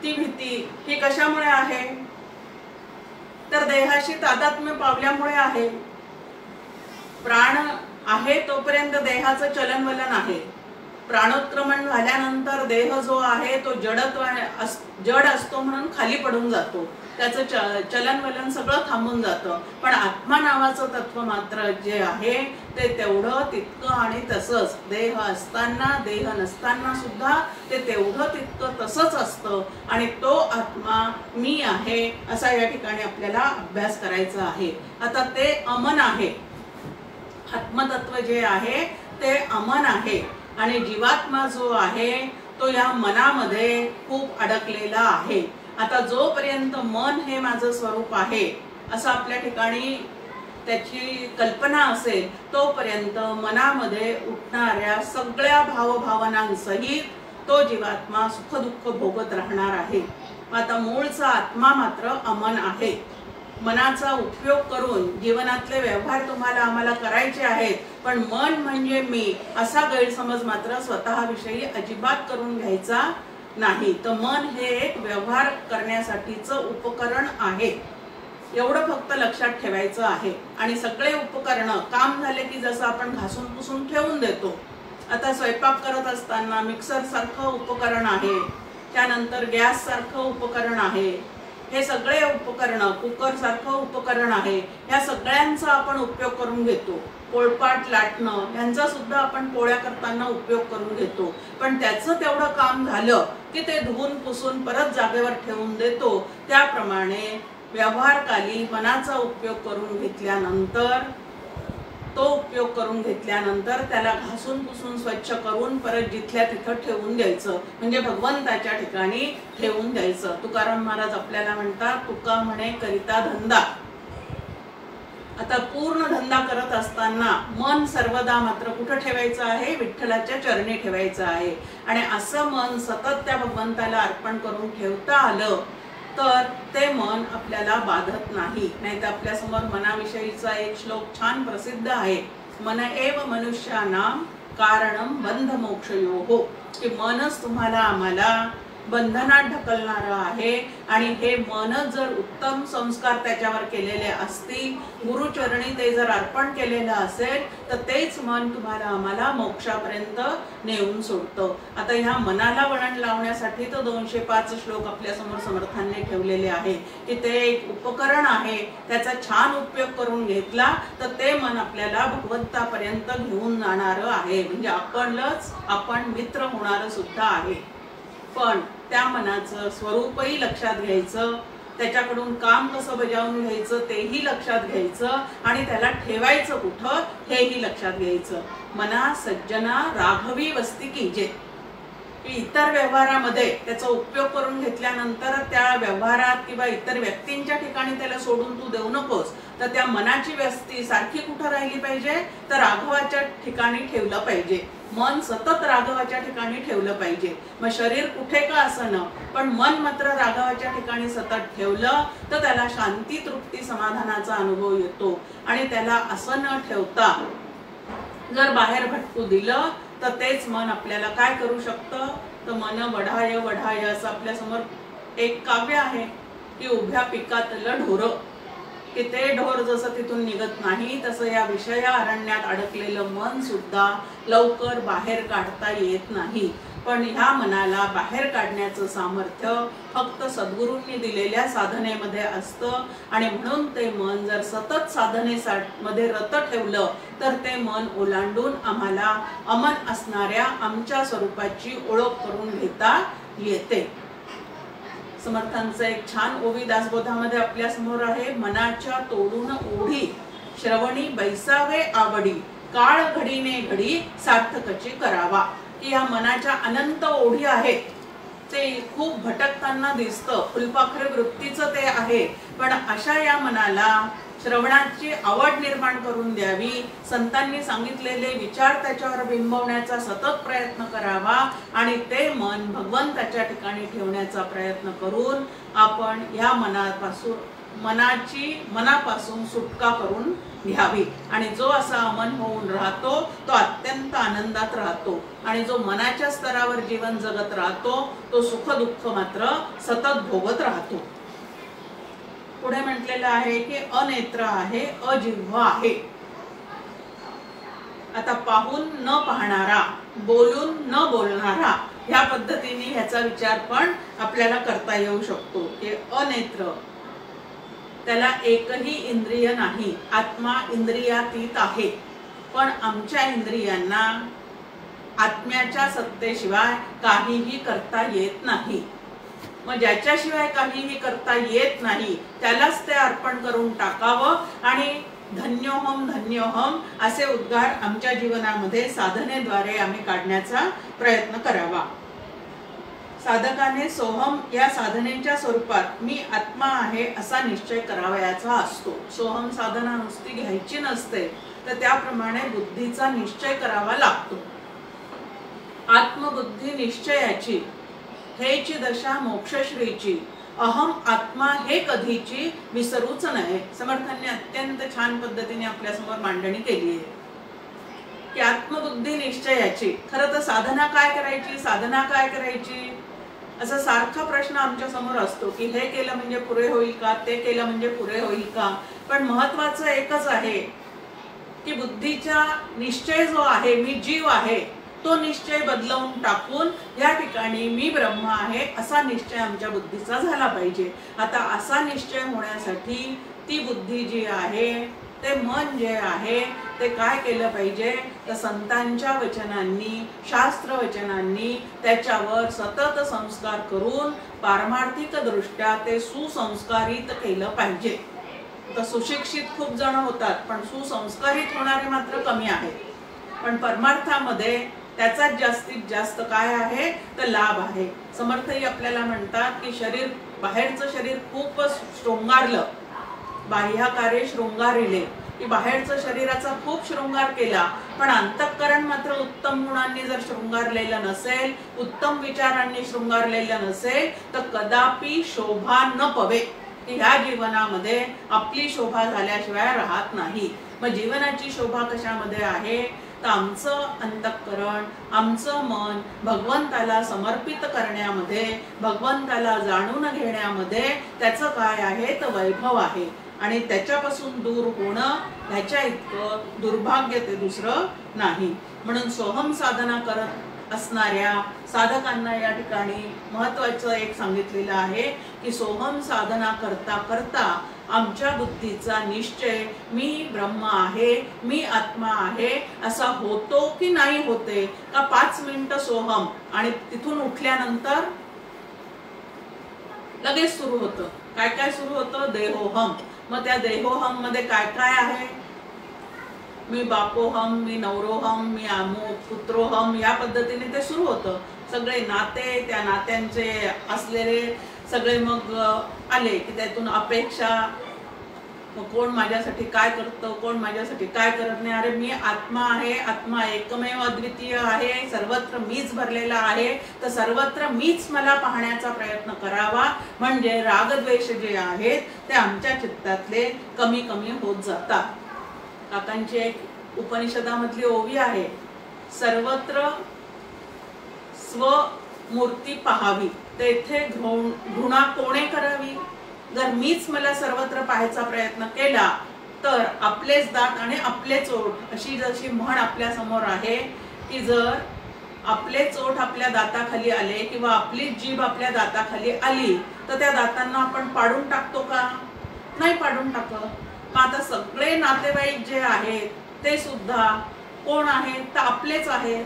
ती भीती ही कशामुळे आहे तर देहाशी तादात्म्य पावल्यामुळे आहे। प्राण आहे तोपर्यंत देहाचं चलनवलन आहे, प्राणोत्क्रमण झाल्यानंतर देह जो आहे तो जड असतो म्हणून खाली पडून जातो, त्याचं चलनवलन सगळं थांबून जातं, पण आत्मा नावाचं तत्व मात्र जे आहे ते तेवढं तितकं आणि तसंच देह असताना देह नसताना सुद्धा ते तेवढं तितकं तसंच असतं आणि तो आत्मा मी आहे असा या ठिकाणी आपल्याला अभ्यास करायचा आहे। आता ते अमन आहे, आत्मतत्व जे आहे ते अमन आहे आणि जीवात्मा जो आहे तो या मनामध्ये खूप अडकलेला आहे। आता जोपर्यंत मन हे माझं स्वरूप आहे असं आपल्या ठिकाणी त्याची कल्पना असेल तोपर्यंत मनामध्ये उठणाऱ्या सगळ्या भावभावनांसहित तो जीवात्मा सुख दुःख भोगत राहणार आहे। आता मूळचा आत्मा मात्र अमन आहे। मनाचा उपयोग करून जीवनातले व्यवहार तुम्हाला आम्हाला करायचे आहेत, पण मन म्हणजे मी असा गैरसमज मात्र स्वतःविषयी अजिबात करून घ्यायचा नाही। तर मन हे एक व्यवहार करण्यासाठीचं उपकरण आहे, एवढं फक्त लक्षात ठेवायचं आहे। आणि सगळे उपकरण काम झाले की जसं आपण घासून पुसून ठेवून देतो, आता स्वयंपाक करत असताना मिक्सर सारखं उपकरण आहे, त्यानंतर गॅस सारखं उपकरण आहे, हे सगळे उपकरण कुकर सारखं उपकरण आहे, या सगळ्यांचा आपण उपयोग करून घेतो। पोळपाट लाटणं यांचा सुद्धा आपण पोळ्या करताना उपयोग करून घेतो, पण त्याचं तेवढं काम झालं की ते धुवून पुसून परत जागेवर ठेवून देतो। त्याप्रमाणे व्यवहारकाली मनाचा उपयोग करून घेतल्यानंतर तो उपयोग करून घेतल्यानंतर त्याला घासून पुसून स्वच्छ करून परत जिथल्या तिथं ठेवून द्यायचं, म्हणजे भगवंताच्या ठिकाणी ठेवून द्यायचं। तुकाराम महाराज आपल्याला म्हणतात तुका म्हणे करिता धंदा। आता पूर्ण धंदा करत असताना मन सर्वदा मात्र कुठं ठेवायचं आहे, विठ्ठलाच्या चरणी ठेवायचं आहे आणि असं मन सतत त्या भगवंताला अर्पण करून ठेवता आलं तर ते मन आपल्याला बाधत नाही। नाहीतर आपल्या समोर मनाविषयीचा एक श्लोक छान प्रसिद्ध आहे, मन एव मनुष्यानां कारणं बंध मोक्षयोः, की मनच तुम्हाला आम्हाला बंधनात ढकलणारं आहे आणि हे मनच जर उत्तम संस्कार त्याच्यावर केलेले असतील, गुरुचरणी ते जर अर्पण केलेलं असेल तर तेच मन तुम्हाला आम्हाला मोक्षापर्यंत नेऊन सोडतं। आता ह्या मनाला वळण लावण्यासाठी तर 205 श्लोक आपल्या समोर समर्थांनी ठेवलेले आहे की ते एक उपकरण आहे, त्याचा छान उपयोग करून घेतला तर ते मन आपल्याला भगवंतापर्यंत घेऊन जाणारं आहे, म्हणजे आपण मित्र होणारं सुद्धा आहे। पण त्या मनाचं स्वरूपही लक्षात घ्यायचं, त्याच्याकडून काम कसं बजावून घ्यायचं तेही लक्षात घ्यायचं आणि त्याला ठेवायचं कुठं हेही लक्षात घ्यायचं। मना सज्जना राघवी वस्ती कीजे, की इतर व्यवहारामध्ये त्याचा उपयोग करून घेतल्यानंतर त्या व्यवहारात किंवा इतर व्यक्तींच्या ठिकाणी त्याला सोडून तू देऊ नकोस, तर त्या मनाची व्यस्ती सारखी कुठं राहिली पाहिजे, तर राघवाच्या ठिकाणी ठेवलं पाहिजे. मन सतत राघवाच्या ठिकाणी ठेवलं पाहिजे. मग शरीर कुठे का असणं, पण मन मात्र राघवाच्या ठिकाणी सतत ठेवलं तर त्याला शांती, तृप्ती, समाधानाचा अनुभव येतो. आणि त्याला असं न ठेवता जर बाहेर भटकू दिलं तर तेच मन आपल्याला काय करू शकतं, तर मन वढाय वढाय असं आपल्या समोर एक काव्य आहे की उभ्या पिकातलं ढोर, की ते ढोर जसं तिथून निघत नाही तसं या विषया अरण्यात अडकलेलं मन सुद्धा लवकर बाहेर काढता येत नाही. पण ह्या मनाला बाहेर काढण्याचं सामर्थ्य फक्त सद्गुरूंनी दिलेल्या साधनेमध्ये असतं. आणि म्हणून ते मन जर सतत साधनेमध्ये रत ठेवलं तर ते मन ओलांडून आम्हाला अमन असणाऱ्या आमच्या स्वरूपाची ओळख करून घेता येते. समर्थांचं एक छान ओवी दासबोधामध्ये आपल्या समोर आहे. मनाच्या तोडून ओढी श्रवणी बैसावे आवडी, काळ घडीने घडी सार्थकची करावा. की या मनाच्या अनंत ओढी आहेत, ते खूप भटकताना दिसतं, फुलपाखरे वृत्तीचं ते आहे. पण अशा या मनाला श्रवणाची आवड निर्माण करून द्यावी, संतांनी सांगितलेले विचार त्याच्यावर बिंबवण्याचा सतत प्रयत्न करावा आणि ते मन भगवंताच्या ठिकाणी ठेवण्याचा प्रयत्न करून आपण या मनापासून सुटका करून घ्यावी. आणि जो असा अमन होऊन राहतो तो अत्यंत आनंदात राहतो. आणि जो मनाच्या स्तरावर जीवन जगत राहतो तो सुख दुःख मात्र सतत भोगत राहतो. पुढे म्हटलेलं आहे की अनेत्र आहे, अजिह्वा आहे. आता पाहून न पाहणारा, बोलून न बोलणारा, ह्या पद्धतीने ह्याचा विचार पण आपल्याला करता येऊ शकतो. की अनेत्र, त्याला एकही इंद्रिय नाही, आत्मा इंद्रियातीत आहे. पण आमच्या इंद्रियांना आत्म्याच्या सत्तेशिवाय काहीही करता येत नाही. मग ज्याच्याशिवाय काहीही करता येत नाही त्यालाच ते अर्पण करून टाकावं आणि धन्योहम धन्योहम असे उद्गार आमच्या जीवनामध्ये साधनेद्वारे आम्ही काढण्याचा प्रयत्न करावा. साधकाने सोहम या साधनेच्या स्वरूपात मी आत्मा आहे असा निश्चय करावयाचा असतो. सोहम साधना नुसती घ्यायची नसते, तर त्याप्रमाणे बुद्धीचा निश्चय करावा लागतो. आत्मबुद्धी निश्चयाची हेची दशा मोक्षश्रीची, अहम आत्मा हे कधीची विसरूच नये. समर्थांनी अत्यंत छान पद्धतीने आपल्या समोर मांडणी केली आहे की आत्मबुद्धी निश्चयाची. खरं तर साधना काय करायची, साधना काय करायची असा सारखा प्रश्न आमच्या समोर असतो की हे केलं म्हणजे पुरे होईल का, ते केलं म्हणजे पुरे होईल का. पण महत्वाचं एकच आहे की बुद्धीचा निश्चय जो आहे, मी जीव आहे, तो निश्चय बदलवून टाकून या ठिकाणी मी ब्रह्म आहे असा निश्चय आमच्या बुद्धीचा झाला पाहिजे. आता असा निश्चय होण्यासाठी ती बुद्धी जी आहे, ते मन जे आहे ते काय केलं पाहिजे, तर संतांच्या वचनांनी, शास्त्र वचनांनी त्याच्यावर सतत संस्कार करून पारमार्थिक दृष्ट्या ते सुसंस्कारित केलं पाहिजे. तर सुशिक्षित खूप जण होतात पण सुसंस्कारित होणारे मात्र कमी आहेत. पण परमार्थामध्ये त्याचाच जास्तीत जास्त काय आहे तर लाभ आहे. समर्थही आपल्याला म्हणतात की शरीर, बाहेरचं शरीर खूप शृंगारलं, बाह्यकार्य शृंगारिले, की बाहेरचं शरीराचा खूप शृंगार केला पण अंतःकरण मात्र उत्तम गुणांनी जर शृंगारलेलं नसेल, उत्तम विचारांनी शृंगारलेलं नसेल तर कदापि शोभा न पवे. ह्या जीवनामध्ये आपली शोभा झाल्याशिवाय राहत नाही. मग जीवनाची शोभा कशामध्ये आहे, तर आमचं अंतःकरण, आमचं मन भगवंताला समर्पित करण्यामध्ये, भगवंताला जाणून घेण्यामध्ये त्याचं काय आहे तर वैभव आहे. आणि त्याच्यापासून दूर होणं ह्याच्या इतकं दुर्भाग्य ते दुसरं नाही. म्हणून सोहम साधना करत असणाऱ्या साधकांना या ठिकाणी महत्वाचं एक सांगितलेलं आहे की सोहम साधना करता करता आमच्या बुद्धीचा निश्चय मी ब्रह्म आहे, मी आत्मा आहे असा होतो की नाही होते का. 5 मिनिटं सोहम आणि तिथून उठल्यानंतर लगेच सुरू होतं. काय काय सुरू होतं, देहोहम. मग त्या देहोहम मध्ये काय काय आहे, मी बापोहम, मी नवरोहम, मी पुत्रोहम, या पद्धतीने ते सुरू होतं. सगळे नाते, त्या नात्यांचे असलेले सगळे मग आले की त्यातून अपेक्षा, कोण माझ्यासाठी काय करतं, कोण माझ्यासाठी काय करत नाही. अरे मी आत्मा आहे, आत्मा एकमेव अद्वितीय आहे, सर्वत्र मीच भरलेला आहे, तर सर्वत्र मीच मला पाहण्याचा प्रयत्न करावा, म्हणजे रागद्वेष जे आहेत ते आमच्या चित्तातले कमी कमी होत जातात. काकांची एक उपनिषदामधली ओवी आहे, सर्वत्र स्वमूर्ती पाहावी, तेथे घृणा कोणे करावी. जर मीच मला सर्वत्र पाहायचा प्रयत्न केला तर आपलेच दात आणि आपलेच ओठ, अशी जशी म्हण आपल्या समोर आहे की जर आपलेच ओठ आपल्या दाताखाली आले किंवा आपली जीभ आपल्या दाताखाली आली तर त्या दातांना आपण पाडून टाकतो का? नाही पाडून टाकत. मग आता सगळे नातेवाईक जे आहेत ते सुद्धा कोण आहेत? तर आपलेच आहेत.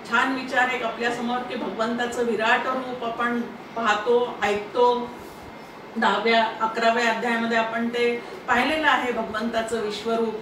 छान विचार एक आपल्या समोर की भगवंताचं विराट रूप आपण पाहतो, ऐकतो. 10व्या 11व्या अध्यायामध्ये आपण ते पाहिलेलं आहे, भगवंताचं विश्वरूप.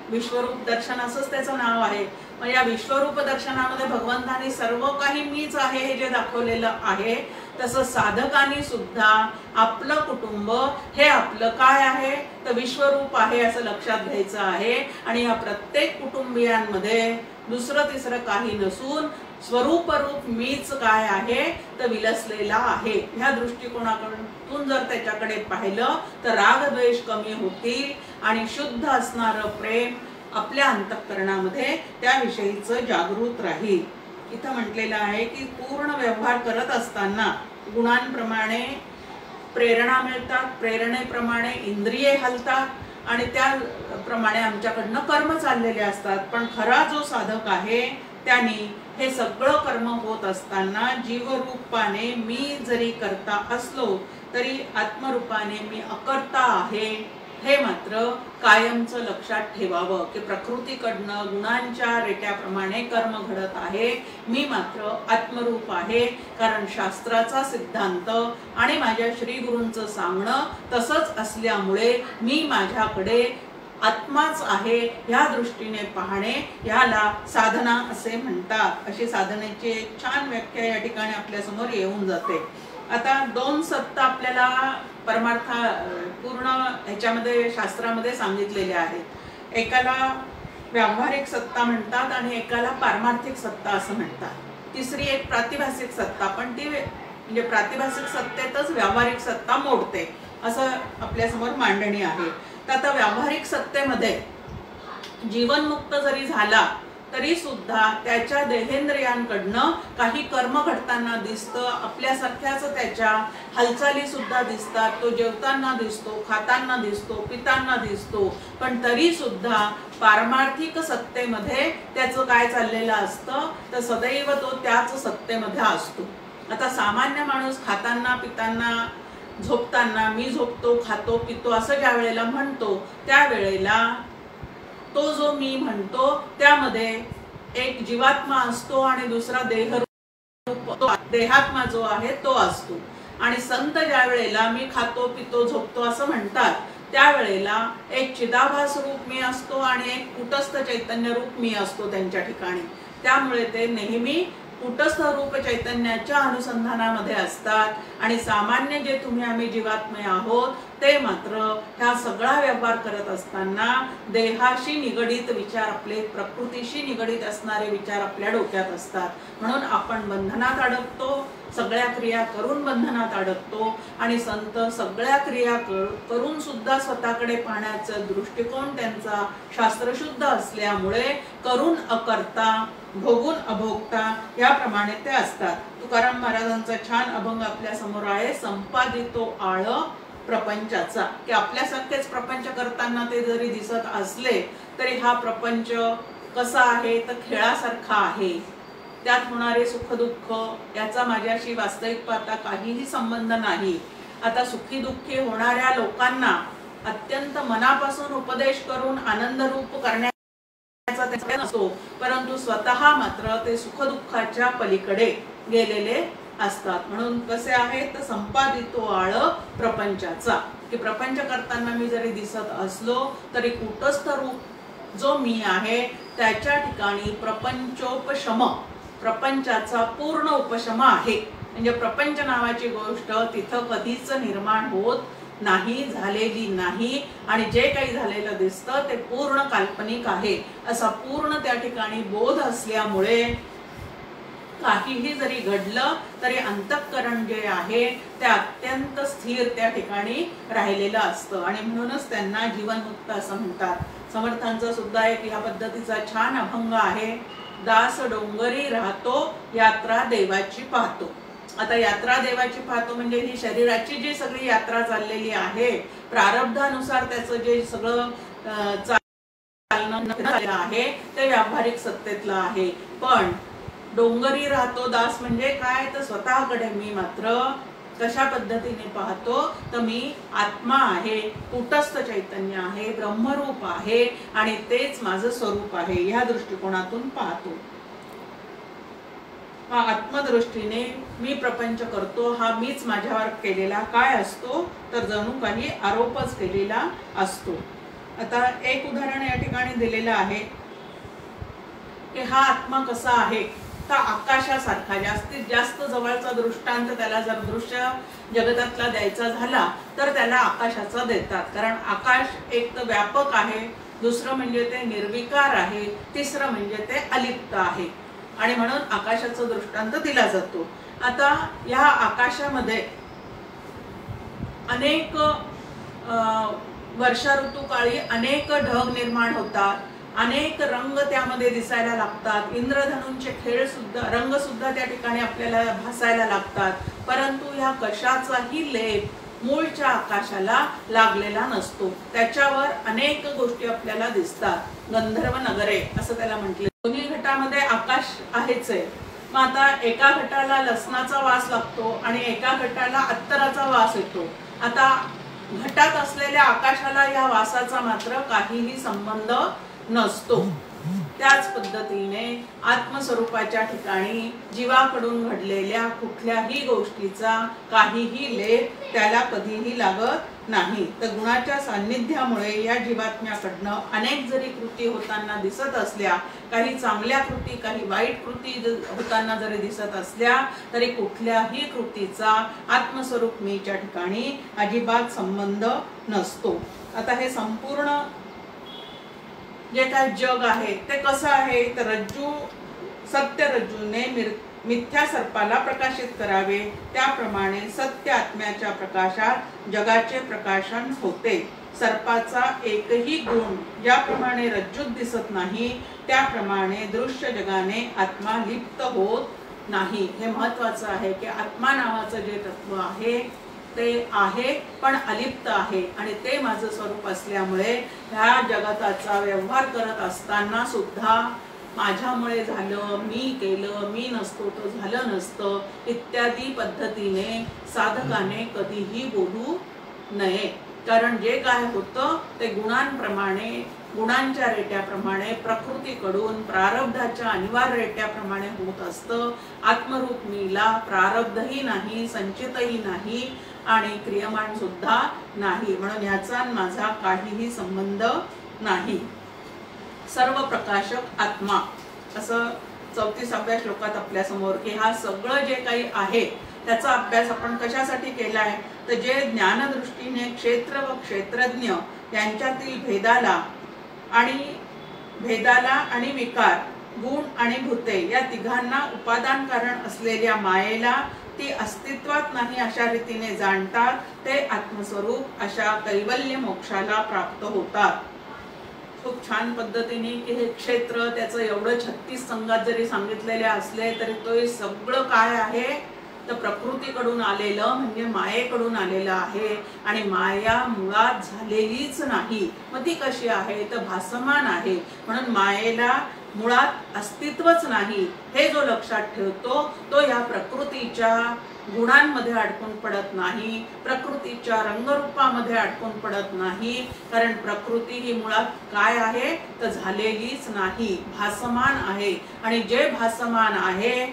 विश्वरूप दर्शन असंच त्याचं नाव आहे. मग या विश्वरूप दर्शनामध्ये भगवंताने सर्व काही मीच आहे हे जे दाखवलेलं आहे, तसं साधकांनी सुद्धा आपलं कुटुंब हे आपलं काय आहे तर विश्वरूप आहे असं लक्षात घ्यायचं आहे. आणि या प्रत्येक कुटुंबियांमध्ये दुसरं तिसरं काही नसून स्वरूपरूप मीच काय आहे तर विलसलेला आहे. ह्या दृष्टिकोनातून जर त्याच्याकडे पाहिलं तर रागद्वेष कमी होतील आणि शुद्ध असणारं प्रेम आपल्या अंतःकरणामध्ये त्याविषयीचं जागृत राहील. इथं म्हटलेलं आहे की पूर्ण व्यवहार करत असताना गुणांप्रमाणे प्रेरणा मिळतात, प्रेरणेप्रमाणे इंद्रिये हलतात आणि त्याप्रमाणे आमच्याकडनं कर्म चाललेले असतात. पण खरा जो साधक आहे त्यांनी हे सगळं कर्म होत असताना जीवरूपाने मी जरी करता असलो तरी आत्मरूपाने मी अकर्ता आहे हे मात्र कायमचं लक्षात ठेवावं की प्रकृतीकडनं गुणांच्या रेट्याप्रमाणे कर्म घडत आहे, मी मात्र आत्मरूप आहे. कारण शास्त्राचा सिद्धांत आणि माझ्या श्री गुरूंचं सांगणं तसंच असल्यामुळे मी माझ्याकडे आत्माच आहे ह्या दृष्टीने पाहणे याला साधना असे म्हणतात. अशी साधनेची एक छान व्याख्या या ठिकाणी आपल्या समोर येऊन जाते. आता 2 सत्ता आपल्याला परमार्थ पूर्ण ह्याच्यामध्ये शास्त्रामध्ये सांगितलेले आहेत. एकाला व्यावहारिक सत्ता म्हणतात आणि एकाला पारमार्थिक सत्ता असं म्हणतात. तिसरी एक प्रातिभासिक सत्ता, पण ती म्हणजे प्रातिभासिक सत्तेतच व्यावहारिक सत्ता मोडते असं आपल्या समोर मांडणी आहे. तर आता व्यावहारिक सत्तेमध्ये जीवनमुक्त जरी झाला तरी सुद्धा त्याच्या देहेंद्रियांकडनं काही कर्म घडताना दिसतं, आपल्यासारख्याच त्याच्या हालचाली सुद्धा दिसतात. तो जेवताना दिसतो, खाताना दिसतो, पिताना दिसतो, पण तरी सुद्धा पारमार्थिक सत्तेमध्ये त्याचं काय चाललेलं असतं तर सदैव तो त्याच सत्तेमध्ये असतो. आता सामान्य माणूस खाताना पिताना झोपताना मी झोपतो, खातो, पितो असं ज्या वेळेला म्हणतो त्यावेळेला तो जो मी म्हणतो त्यामध्ये एक जीवात्मा असतो आणि दुसरा देहात्मा जो आहे तो असतो. आणि संत ज्या वेळेला मी खातो पितो झोपतो असं म्हणतात त्यावेळेला एक चिदाभास रूप मी असतो आणि एक कुटस्थ चैतन्य रूप मी असतो त्यांच्या ठिकाणी. त्यामुळे ते नेहमी कुटस्थ रूप चैतन्याच्या अनुसंधानामध्ये असतात आणि सामान्य जे तुम्ही आम्ही जीवात्मे आहोत ते मात्र ह्या सगळा व्यवहार करत असताना देहाशी निगडीत विचार, आपले प्रकृतीशी निगडीत असणारे विचार आपल्या डोक्यात असतात. म्हणून आपण बंधनात अडकतो, सगळ्या क्रिया करून बंधनात अडकतो. आणि संत सगळ्या क्रिया करून सुद्धा स्वतःकडे पाहण्याचा दृष्टिकोन त्यांचा शास्त्रशुद्ध असल्यामुळे करून अकर्ता भोगून अभोगता याप्रमाणे ते असतात. तुकाराम महाराजांचा छान अभंग आपल्या समोर आहे, संपादितो आळ प्रपंचाचा, की आपल्यासारखेच प्रपंच करताना ते जरी दिसत असले तरी हा प्रपंच कसा आहे तर खेळासारखा आहे. त्यात होणारे सुख दुःख याचा माझ्याशी वास्तविक पाहता काहीही संबंध नाही. आता सुखी दुःखी होणाऱ्या लोकांना अत्यंत मनापासून उपदेश करून आनंदरूप करण्याचा नसतो, परंतु स्वतः मात्र ते सुख दुःखाच्या पलीकडे गेलेले असतात. म्हणून कसे आहे तर संपादितो आळ प्रपंचाचा, की प्रपंच करताना मी जरी दिसत असलो तरी कुटस्थ रूप जो मी आहे त्याच्या ठिकाणी प्रपंचोपशम प्रपंचाचा पूर्ण उपशम आहे. म्हणजे प्रपंच नावाची गोष्ट तिथं कधीच निर्माण होत नाही, झालेली नाही, आणि जे काही झालेलं दिसतं ते पूर्ण काल्पनिक आहे असा पूर्ण त्या ठिकाणी बोध असल्यामुळे काहीही जरी घडलं तरी अंतःकरण जे आहे ते अत्यंत स्थिर त्या ठिकाणी राहिलेलं असतं, आणि म्हणूनच त्यांना जीवनमुक्त असं म्हणतात. समर्थांचा सुद्धा एक या पद्धतीचा छान अभंग आहे. दास डोंगरी राहतो, यात्रा देवाची पाहतो. आता यात्रा देवाची पाहतो म्हणजे ही शरीराची जी सगळी यात्रा चाललेली आहे, प्रारब्धानुसार त्याचं जे सगळं चालणं आहे ते व्यावहारिक सत्तेतलं आहे. पण डोंगरी राहतो दास म्हणजे काय, तर स्वतःकडे मी मात्र कशा पद्धतीने पाहतो, तर मी आत्मा आहे, कुटस्थ चैतन्य आहे, ब्रह्मरूप आहे, आणि तेच माझं स्वरूप आहे, ह्या दृष्टिकोनातून पाहतो. हा आत्मदृष्टीने मी प्रपंच करतो, हा मीच माझ्यावर केलेला काय असतो, तर जणू काही आरोपच केलेला असतो. आता एक उदाहरण या ठिकाणी दिलेलं आहे की हा आत्मा कसा आहे, तर आकाशासारखा. जास्तीत जास्त जवळचा दृष्टांत त्याला जर दृश्य जगतातला द्यायचा झाला तर त्याला आकाशाचा देतात. कारण आकाश एक तर व्यापक आहे, दुसरं म्हणजे ते निर्विकार आहे, तिसरं म्हणजे ते अलिप्त आहे, आणि म्हणून आकाशाचा दृष्टांत दिला जातो. आता या आकाशामध्ये अनेक वर्षा ऋतूकाळी अनेक ढग निर्माण होतात, अनेक रंग त्यामध्ये दिसायला लागतात, इंद्रधनुंचे खेळ सुद्धा रंग सुद्धा त्या ठिकाणी आपल्याला भासायला लागतात. परंतु ह्या कशाचाही लेप मूळच्या आकाशाला लागलेला नसतो. त्याच्यावर अनेक गोष्टी आपल्याला दिसतात. गंधर्व नगरे असं त्याला म्हटले. दोन्ही घटामध्ये आकाश आहेच आहे. मग आता एका घटाला लसणाचा वास लागतो आणि एका घटाला अत्तराचा वास येतो. आता घटात असलेल्या आकाशाला या वासाचा मात्र काहीही संबंध नसतो. त्याच पद्धतीने आत्मस्वरूपाच्या ठिकाणी जीवाकडून घडलेल्या कुठल्याही गोष्टीचा काहीही लेप त्याला कधीही लागत नाही. तर गुणाच्या सान्निध्यामुळे या जीवात्म्याकडनं अनेक जरी कृती होताना दिसत असल्या, काही चांगल्या कृती काही वाईट कृती होताना जरी दिसत असल्या, तरी कुठल्याही कृतीचा आत्मस्वरूप मीच्या ठिकाणी अजिबात संबंध नसतो. आता हे संपूर्ण जे काय जग आहे ते कसं आहे, तर रज्जू सत्य रज्जूने मिथ्या सर्पाला प्रकाशित करावे, त्याप्रमाणे सत्य आत्म्याच्या प्रकाशात जगाचे प्रकाशन होते. सर्पाचा एकही गुण ज्याप्रमाणे रज्जूत दिसत नाही, त्याप्रमाणे दृश्य जगाने आत्मा लिप्त होत नाही. हे महत्वाचं आहे की आत्मा नावाचं जे तत्व आहे ते आहे पण अलिप्त आहे, आणि ते माझं स्वरूप असल्यामुळे ह्या जगताचा व्यवहार करत असताना सुद्धा माझ्यामुळे झालं, मी केलं, मी नसतो तो झालं नसतं इत्यादी पद्धतीने साधकाने कधीही बोलू नये. कारण जे काय होतं ते गुणांप्रमाणे, गुणांच्या रेट्याप्रमाणे, प्रकृतीकडून प्रारब्धाच्या अनिवार्य रेट्याप्रमाणे होत असतं. आत्मरूप मीला प्रारब्धही नाही, संचितही नाही, आणि क्रियमान सुद्धा नाही, म्हणून याचा माझा काहीही संबंध नाही. सर्व प्रकाशक आत्मा असं 34व्या श्लोकात आपल्या समोर की हा सगळं जे काही आहे त्याचा अभ्यास आपण कशासाठी केलाय, तर जे ज्ञानदृष्टीने क्षेत्र व क्षेत्रज्ञ यांच्यातील भेदाला आणि विकार, गुण आणि भूते या तिघांना उपादान कारण असलेल्या मायेला ती अस्तित्वात नाही अशा रीतीने जाणतात, ते आत्मस्वरूप अशा कैवल्य मोक्षाला प्राप्त होतात. खूप छान पद्धतीने की हे क्षेत्र त्याचं एवढं 36 संघात जरी सांगितलेले असले तरी तो सगळं काय आहे तर प्रकृतीकडून आलेलं म्हणजे मायेकडून आलेलं आहे, आणि माया मुळात झालेलीच नाही. मग ती कशी आहे तर भासमान आहे, म्हणून मायेला मुळात अस्तित्वच नाही. हे जो लक्षात ठेवतो तो या प्रकृतीच्या गुणांमध्ये अडकून पडत नाही, प्रकृतीच्या रंगरूपामध्ये अडकून पडत नाही. कारण प्रकृती ही मुळात काय आहे तर झालेलीच नाही, भासमान आहे, आणि जे भासमान आहे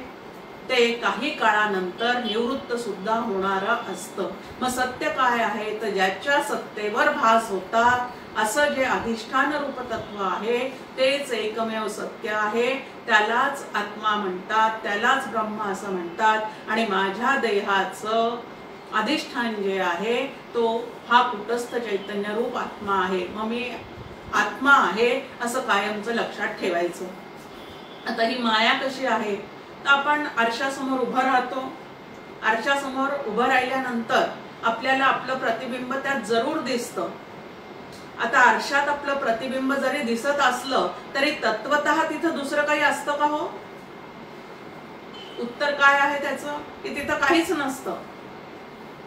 ते काही काळानंतर निवृत्त सुद्धा होणारं असतं। मग सत्य काय आहे तर ज्याच्या सत्तेवर भास होतात असं जे अधिष्ठान रूप तत्व आहे तेच एकमेव सत्य आहे, त्यालाच आत्मा म्हणतात, त्यालाच ब्रह्म असं म्हणतात। आणि माझ्या देहाचं अधिष्ठान जे आहे तो हा कुटस्थ चैतन्य रूप आत्मा आहे। मग मी आत्मा आहे असं कायमचं लक्षात ठेवायचं। आता ही माया कशी आहे तर आपण आरशासमोर उभं राहतो, आरशासमोर उभं राहिल्यानंतर आपल्याला आपलं प्रतिबिंब त्यात जरूर दिसतं। आता आरशात आपलं प्रतिबिंब जरी दिसत असलं तरी तत्वतः तिथं दुसरं काही असतं का हो? उत्तर काय आहे त्याचं की तिथं काहीच नसतं,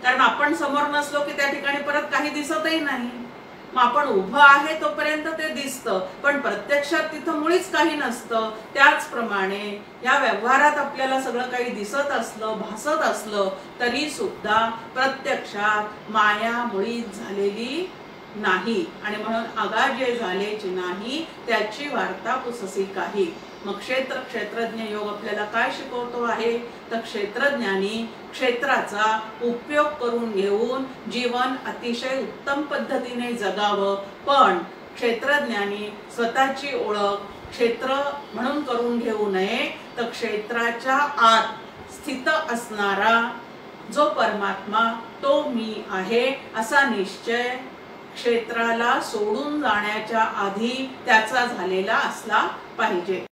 कारण आपण समोर नसलो की त्या ठिकाणी परत काही दिसतही नाही। मग आपण उभं आहे तोपर्यंत ते दिसतं, पण प्रत्यक्षात तिथं मुळीच काही नसतं। त्याचप्रमाणे या व्यवहारात आपल्याला सगळं काही दिसत असलं, भासत असलं तरी सुद्धा प्रत्यक्षात माया मुळीच झालेली नाही, आणि म्हणून आगाजे झालेची नाही त्याची वार्ता पुससी काही। मग क्षेत्रज्ञ योग आपल्याला काय शिकवतो आहे तर क्षेत्रज्ञानी क्षेत्राचा उपयोग करून घेऊन जीवन अतिशय उत्तम पद्धतीने जगावं, पण क्षेत्रज्ञानी स्वतःची ओळख क्षेत्र म्हणून करून घेऊ नये, तर क्षेत्राच्या आत स्थित असणारा जो परमात्मा तो मी आहे असा निश्चय क्षेत्राला सोडून जाण्याच्या आधी त्याचा झालेला असला पाहिजे।